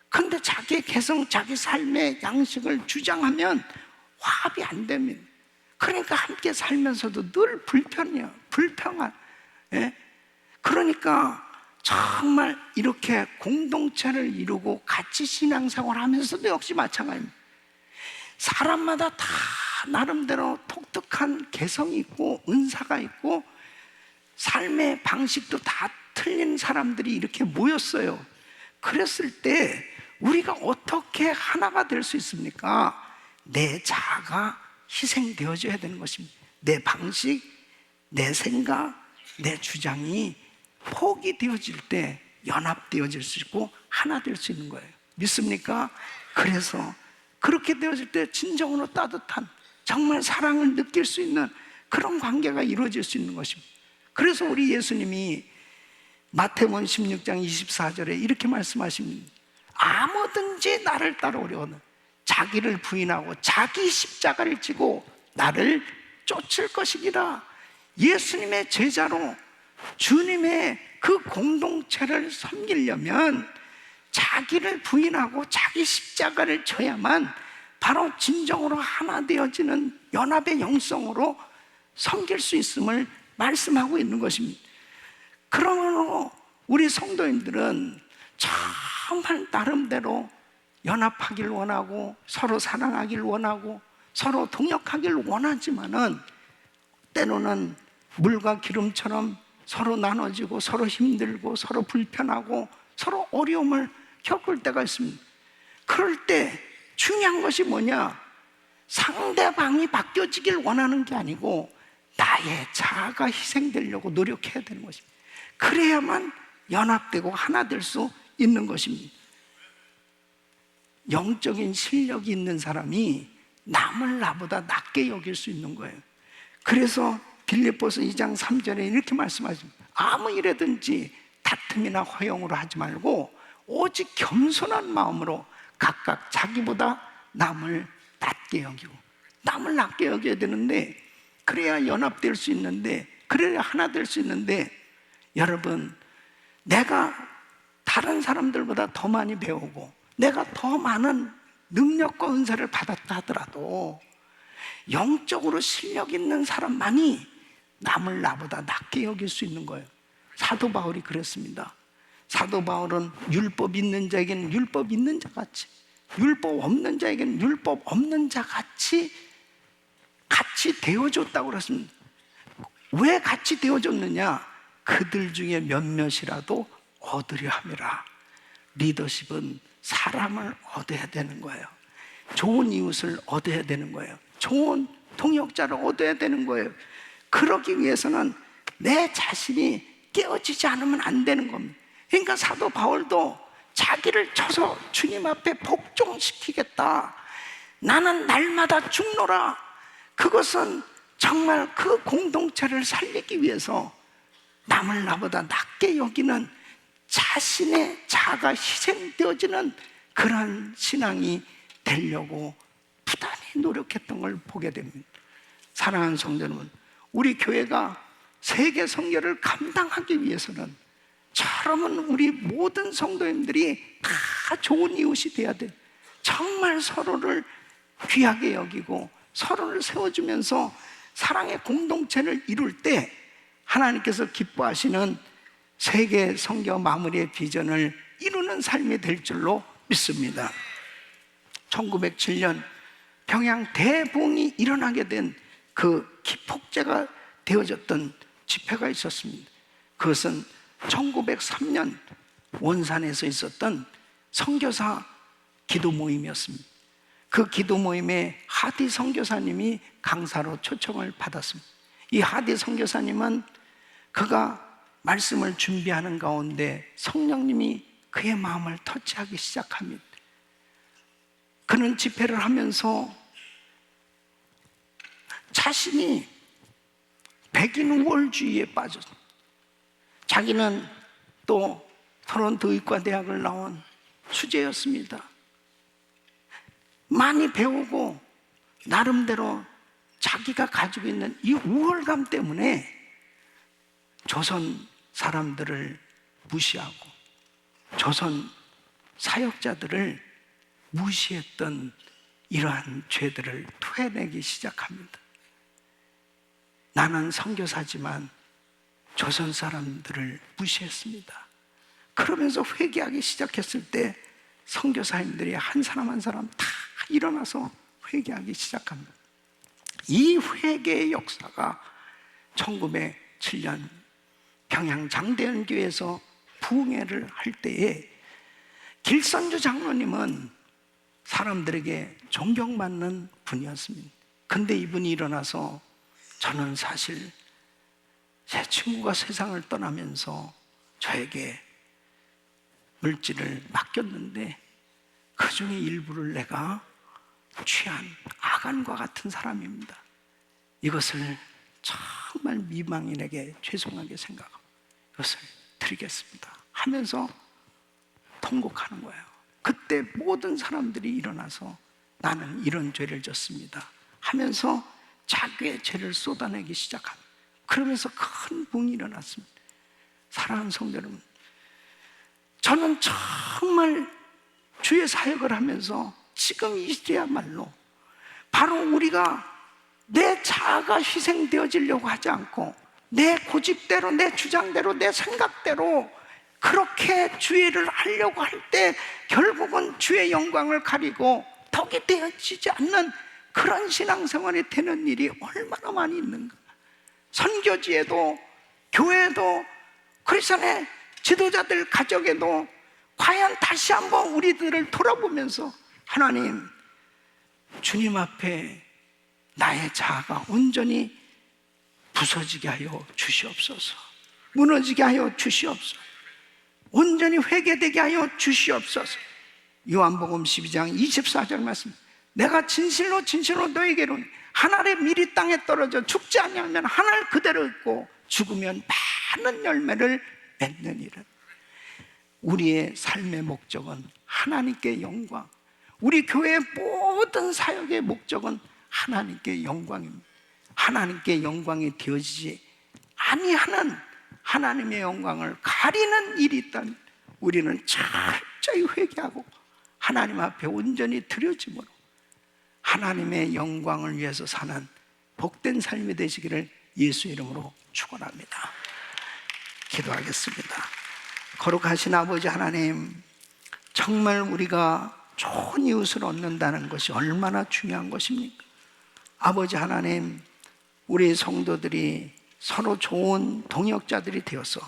근데 자기의 개성, 자기 삶의 양식을 주장하면 화합이 안 됩니다. 그러니까 함께 살면서도 늘 불편해요. 불평한. 그러니까 정말 이렇게 공동체를 이루고 같이 신앙생활 하면서도 역시 마찬가지입니다. 사람마다 다 나름대로 독특한 개성이 있고 은사가 있고 삶의 방식도 다 틀린 사람들이 이렇게 모였어요. 그랬을 때 우리가 어떻게 하나가 될 수 있습니까? 내 자아가 희생되어져야 되는 것입니다. 내 방식, 내 생각, 내 주장이 포기되어질 때 연합되어질 수 있고 하나 될 수 있는 거예요. 믿습니까? 그래서 그렇게 되어질 때 진정으로 따뜻한, 정말 사랑을 느낄 수 있는 그런 관계가 이루어질 수 있는 것입니다. 그래서 우리 예수님이 마태복음 16장 24절에 이렇게 말씀하십니다. 아무든지 나를 따라오려거든 자기를 부인하고 자기 십자가를 지고 나를 쫓을 것이니라. 예수님의 제자로 주님의 그 공동체를 섬기려면 자기를 부인하고 자기 십자가를 져야만 바로 진정으로 하나 되어지는 연합의 영성으로 섬길 수 있음을 말씀하고 있는 것입니다. 그러므로 우리 성도님들은 정말 나름대로 연합하길 원하고 서로 사랑하길 원하고 서로 동역하길 원하지만은 때로는 물과 기름처럼 서로 나눠지고 서로 힘들고 서로 불편하고 서로 어려움을 겪을 때가 있습니다. 그럴 때 중요한 것이 뭐냐? 상대방이 바뀌어지길 원하는 게 아니고 나의 자아가 희생되려고 노력해야 되는 것입니다. 그래야만 연합되고 하나 될 수 있는 것입니다. 영적인 실력이 있는 사람이 남을 나보다 낮게 여길 수 있는 거예요. 그래서 빌립보서 2장 3절에 이렇게 말씀하십니다. 아무 일에든지 다툼이나 허용으로 하지 말고 오직 겸손한 마음으로 각각 자기보다 남을 낮게 여기고, 남을 낮게 여겨야 되는데 그래야 연합될 수 있는데, 그래야 하나 될 수 있는데, 여러분, 내가 다른 사람들보다 더 많이 배우고 내가 더 많은 능력과 은사를 받았다 하더라도 영적으로 실력 있는 사람만이 남을 나보다 낮게 여길 수 있는 거예요. 사도 바울이 그랬습니다. 사도 바울은 율법 있는 자에게는 율법 있는 자 같이, 율법 없는 자에게는 율법 없는 자 같이 되어줬다고 그랬습니다. 왜 같이 되어줬느냐? 그들 중에 몇몇이라도 얻으려 함이라. 리더십은 사람을 얻어야 되는 거예요. 좋은 이웃을 얻어야 되는 거예요. 좋은 동역자를 얻어야 되는 거예요. 그러기 위해서는 내 자신이 깨어지지 않으면 안 되는 겁니다. 그러니까 사도 바울도 자기를 쳐서 주님 앞에 복종시키겠다, 나는 날마다 죽노라, 그것은 정말 그 공동체를 살리기 위해서 남을 나보다 낮게 여기는 자신의 자아가 희생되어지는 그런 신앙이 되려고 부단히 노력했던 걸 보게 됩니다. 사랑하는 성도 여러분, 우리 교회가 세계 선교를 감당하기 위해서는 저러면 우리 모든 성도님들이 다 좋은 이웃이 돼야 돼요. 정말 서로를 귀하게 여기고 서로를 세워주면서 사랑의 공동체를 이룰 때 하나님께서 기뻐하시는 세계 선교 마무리의 비전을 이루는 삶이 될 줄로 믿습니다. 1907년 평양 대부흥이 일어나게 된 그 기폭제가 되어졌던 집회가 있었습니다. 그것은 1903년 원산에서 있었던 선교사 기도 모임이었습니다. 그 기도 모임에 하디 선교사님이 강사로 초청을 받았습니다. 이 하디 선교사님은 그가 말씀을 준비하는 가운데 성령님이 그의 마음을 터치하기 시작합니다. 그는 집회를 하면서 자신이 백인 우월주의에 빠졌습니다. 자기는 또 토론토 의과대학을 나온 수재였습니다. 많이 배우고 나름대로 자기가 가지고 있는 이 우월감 때문에 조선 사람들을 무시하고 조선 사역자들을 무시했던 이러한 죄들을 토해내기 시작합니다. 나는 선교사지만 조선 사람들을 무시했습니다. 그러면서 회개하기 시작했을 때 선교사님들이 한 사람 한 사람 다 일어나서 회개하기 시작합니다. 이 회개의 역사가 1907년 평양 장대연교회에서 부흥회를 할 때에 길선주 장로님은 사람들에게 존경받는 분이었습니다. 근데 이분이 일어나서 저는 사실 제 친구가 세상을 떠나면서 저에게 물질을 맡겼는데 그 중에 일부를 내가 취한 아간과 같은 사람입니다. 이것을 정말 미망인에게 죄송하게 생각하고 이것을 드리겠습니다 하면서 통곡하는 거예요. 그때 모든 사람들이 일어나서 나는 이런 죄를 졌습니다 하면서 자기의 죄를 쏟아내기 저는 정말 주의 사역을 하면서 지금 이 시대야말로 바로 우리가 내 자아가 희생되어지려고 하지 않고 내 고집대로, 내 주장대로, 내 생각대로 그렇게 주의를 하려고 할 때 결국은 주의 영광을 가리고 덕이 되어지지 않는 그런 신앙생활이 되는 일이 얼마나 많이 있는가. 선교지에도 교회도 크리스천의 지도자들 가족에도 과연 다시 한번 우리들을 돌아보면서 하나님, 주님 앞에 나의 자아가 온전히 부서지게 하여 주시옵소서. 무너지게 하여 주시옵소서. 온전히 회개되게 하여 주시옵소서. 요한복음 12장 24절 말씀, 내가 진실로 진실로 너에게로 하늘의 밀이 땅에 떨어져 죽지 아니하면 하늘 그대로 있고 죽으면 많은 열매를 맺느니라. 우리의 삶의 목적은 하나님께 영광, 우리 교회의 모든 사역의 목적은 하나님께 영광입니다. 하나님께 영광이 되어지지 아니하는 하나님의 영광을 가리는 일이 있다면 우리는 철저히 회개하고 하나님 앞에 온전히 드려짐으로 하나님의 영광을 위해서 사는 복된 삶이 되시기를 예수 이름으로 축원합니다. 기도하겠습니다. 거룩하신 아버지 하나님, 정말 우리가 좋은 이웃을 얻는다는 것이 얼마나 중요한 것입니까? 아버지 하나님, 우리 성도들이 서로 좋은 동역자들이 되어서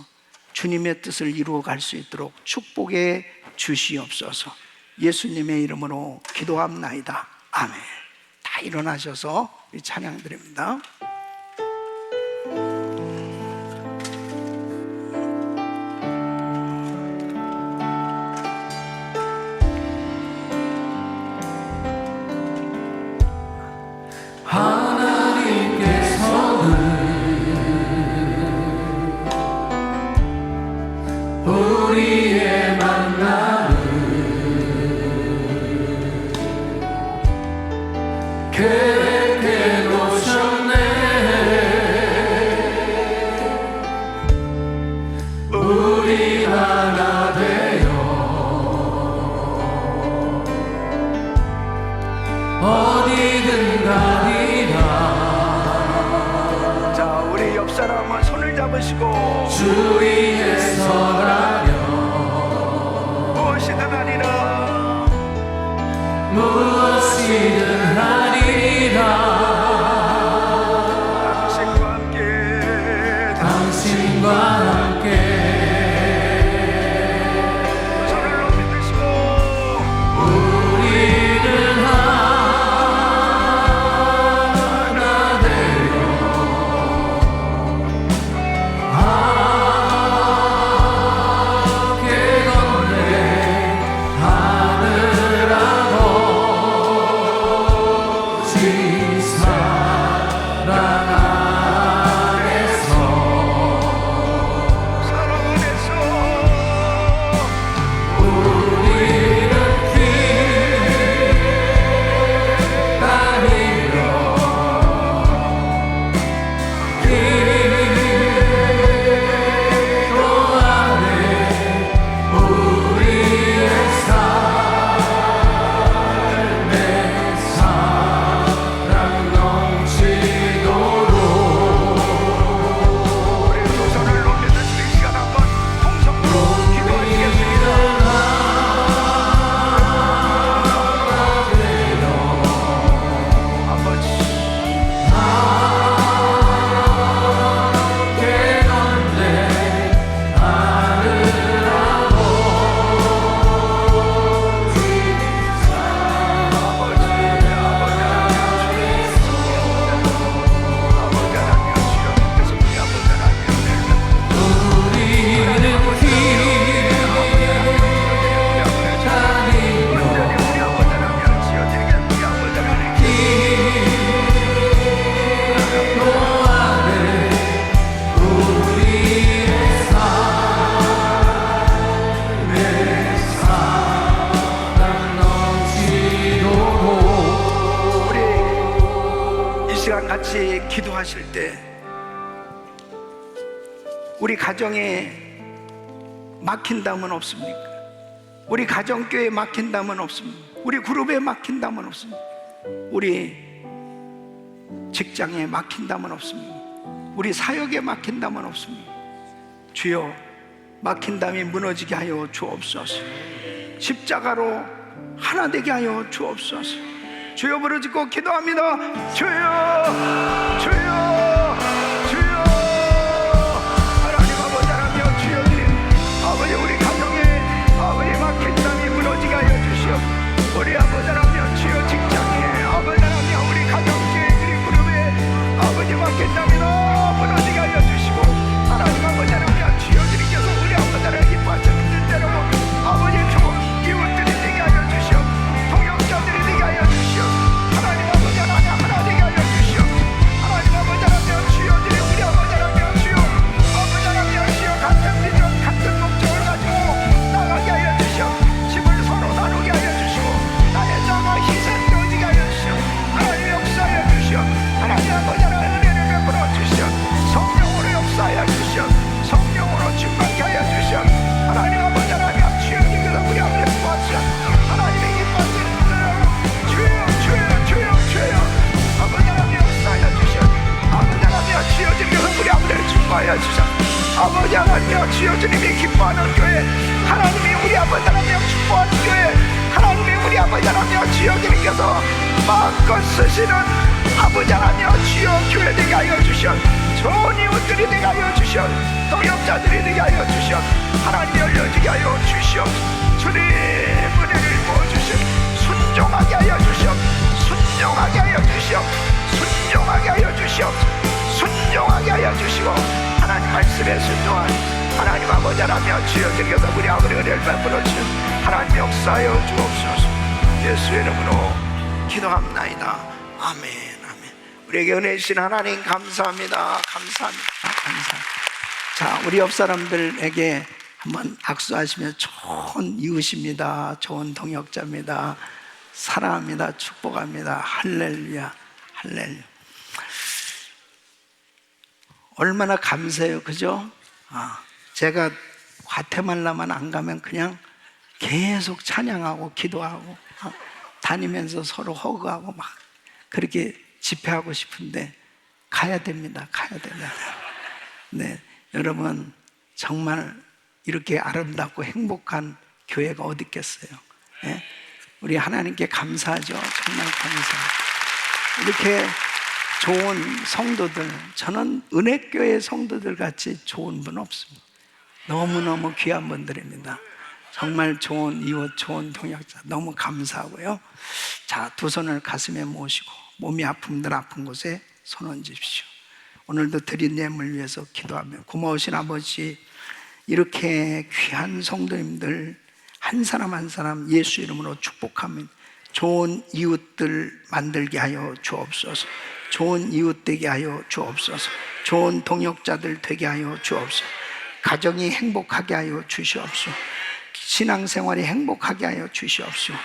주님의 뜻을 이루어갈 수 있도록 축복해 주시옵소서. 예수님의 이름으로 기도합나이다. 아멘. 다 일어나셔서 우리 찬양 드립니다. 우리의 만남을 계획해 놓으셨네. 우리 하나 되어 어디든 가리라. 자, 우리 옆 사람은 손을 잡으시고 주 위에 서라면 무엇이든 하리라. 무엇이든 하리라. 당신과 함께 당신과 함께 손을 높이 드시고 우리는 하나 되어 함께 걷네. 하늘하고 지 사랑 안에서 사랑 안에서 우리는 길 다니며 기도 안에 우리의 삶의 사랑 넘치도록 우리 두 손을 높이 드시는 시간 한번 통성으로 기도하시겠습니다. 아버지, 우리 이 시간 같이 기도하실 때 우리 가정에 막힌다면 없습니까? 우리 가정교회에 막힌다면 없습니까? 우리 그룹에 막힌다면 없습니까? 우리 직장에 막힌다면 없습니까? 우리 사역에 막힌다면 없습니까? 주여, 막힌다면 무너지게 하여 주옵소서. 십자가로 하나 되게 하여 주옵소서. 주여, 부르짖고 기도합니다. 주여, 주여, 주여. 하나님 아버지, 하나님 주여, 주님 아버지, 우리 가정에 아버지 막힌다면 무너지게 하여 주시옵소서. 우리 아버지 하나님 주여, 직장에 아버지 하나님 우리 가정교회 우리 그룹에 아버지 막힌다면 무너지게 하여 주시고, 하나님 아버지 하나님 주여, 주님께서 우리 아버지 하나님 기뻐하시는 대로 아버지 좋은 이웃들이 되게 하여 주시오. 동역자들이 되게 하여 주시오. 하나님 아버지 하나님 하나 되게 하여 주시오. 하나님 아버지 하나님 주여, 주님 우리 아버지 하나님 주여, 아버지 하나님 주여, 같은 비전 같은 목적을 가지고 나가게 하여 주시오. 집을 서로 나누게 하여 주시고, 나의 자가 희생되게 하여 주시오. 하나님 역사하여 주시오. 하나님 아버지 하나님 은혜를 베풀어 주시오. 성령으로 역사하여 주시오. 성령으로 충만케 하여 주시오. 하나님 아버지 하나님 주여, 주님께서 우리 아버지 구하시오. 하나님의 기뻐하시는 주여, 주여, 주여, 주여. 아버지 하나님 역사하여 주시오. 아버지 하나님 주여, 주님께서 우리 아버지를 충만하여 주시오. 아버지 하나님 주여, 주님이 기뻐하는 교회, 하나님이 우리 아버지 하나님 축복하는 교회, 하나님이 우리 아버지 하나님 주여, 주님께서 마음껏 쓰시는 아버지 하나님 주여, 교회 되게 하여 주시오. 좋은 이웃들이 되게 하여 주시오. 동역자들이 되게 하여 주시오. 하나님 열려지게 하여 주시오. 주님 은혜를 부어주시오. 순종하게 하여 주시오. 순종하게 하여 주시오. 순종하게 하여 주시오. 순종하게 하여 주시고, 하나님 말씀에 순종한 하나님 아버지 하나님 주여, 주님께서 우리 아버지 은혜를 베풀어 주시오. 하나님 역사하여 주옵소서. 예수의 이름으로 기도합나이다. 아멘, 아멘. 우리에게 은혜 주신 하나님 감사합니다. 감사합니다. 감사합니다. 자, 우리 옆 사람들에게 한번 악수하시면 좋은 이웃입니다. 좋은 동역자입니다. 사랑합니다. 축복합니다. 할렐루야, 할렐루야. 얼마나 감사해요, 그죠? 제가 과테말라만 안 가면 그냥 계속 찬양하고 기도하고 다니면서 서로 허그하고 막 그렇게 집회하고 싶은데 가야 됩니다. 가야 됩니다. 네, 여러분 정말 이렇게 아름답고 행복한 교회가 어디 있겠어요? 네? 우리 하나님께 감사하죠. 정말 감사해요. 이렇게 좋은 성도들, 저는 은혜교회 성도들 같이 좋은 분 없습니다. 너무너무 귀한 분들입니다. 정말 좋은 이웃, 좋은 동역자 너무 감사하고요. 자, 두 손을 가슴에 모시고 몸이 아픔들 아픈 곳에 손 얹으십시오. 오늘도 드린 예물 위해서 기도하며, 고마우신 아버지, 이렇게 귀한 성도님들 한 사람 한 사람 예수 이름으로 축복하며 좋은 이웃들 만들게 하여 주옵소서. 좋은 이웃 되게 하여 주옵소서. 좋은 동역자들 되게 하여 주옵소서. 가정이 행복하게 하여 주시옵소서. 신앙생활이 행복하게 하여 주시옵소서.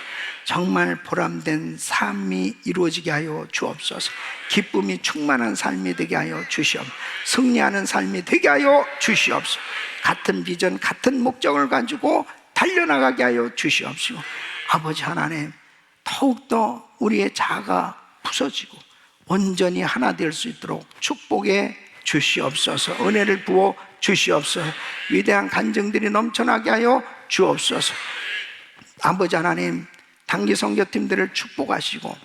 정말 보람된 삶이 이루어지게 하여 주옵소서. 기쁨이 충만한 삶이 되게 하여 주시옵소서. 승리하는 삶이 되게 하여 주시옵소서. 같은 비전, 같은 목적을 가지고 달려나가게 하여 주시옵소서. 아버지 하나님, 더욱더 우리의 자아가 부서지고 온전히 하나 될 수 있도록 축복해 주시옵소서. 은혜를 부어 주시옵소서. 위대한 간증들이 넘쳐나게 하여 주옵소서. 아버지 하나님, 단기 선교팀들을 축복하시고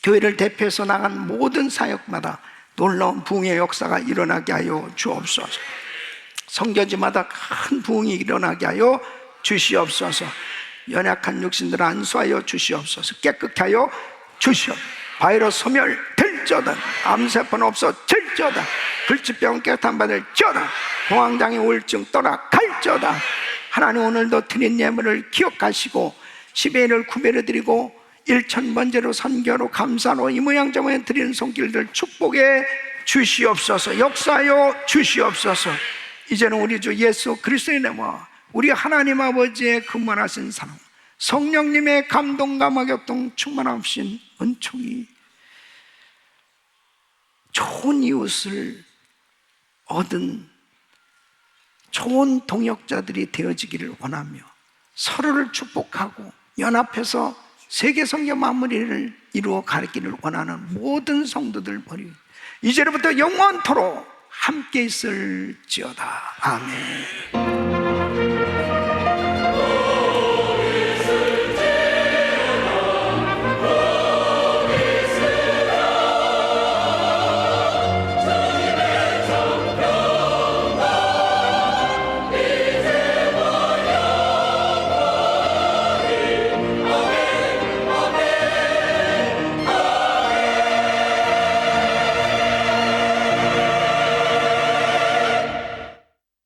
교회를 대표해서 나간 모든 사역마다 놀라운 부흥의 역사가 일어나게 하여 주옵소서. 선교지마다 큰 부흥이 일어나게 하여 주시옵소서. 연약한 육신들을 안수하여 주시옵소서. 깨끗게 하여 주시옵소서. 바이러스 소멸될지어다. 암세포는 없어질지어다. 불치병 깨끗한 받을지어다. 공황장애 우울증 떠나갈지어다. 하나님, 오늘도 드린 예물을 기억하시고 10의 1을 9배로 드리고 1,000번째로 선교로 감사로 이 모양 저 모양 드리는 손길들 축복해 주시옵소서. 역사하여 주시옵소서. 이제는 우리 주 예수 그리스도의 이름으로 우리 하나님 아버지의 근본하신 사랑, 성령님의 감동과 교통 충만하신 은총이, 좋은 이웃을 얻은 좋은 동역자들이 되어지기를 원하며 서로를 축복하고 연합해서 세계 선교 마무리를 이루어 가기를 원하는 모든 성도들 머리 이제부터 영원토록 함께 있을지어다. 아멘.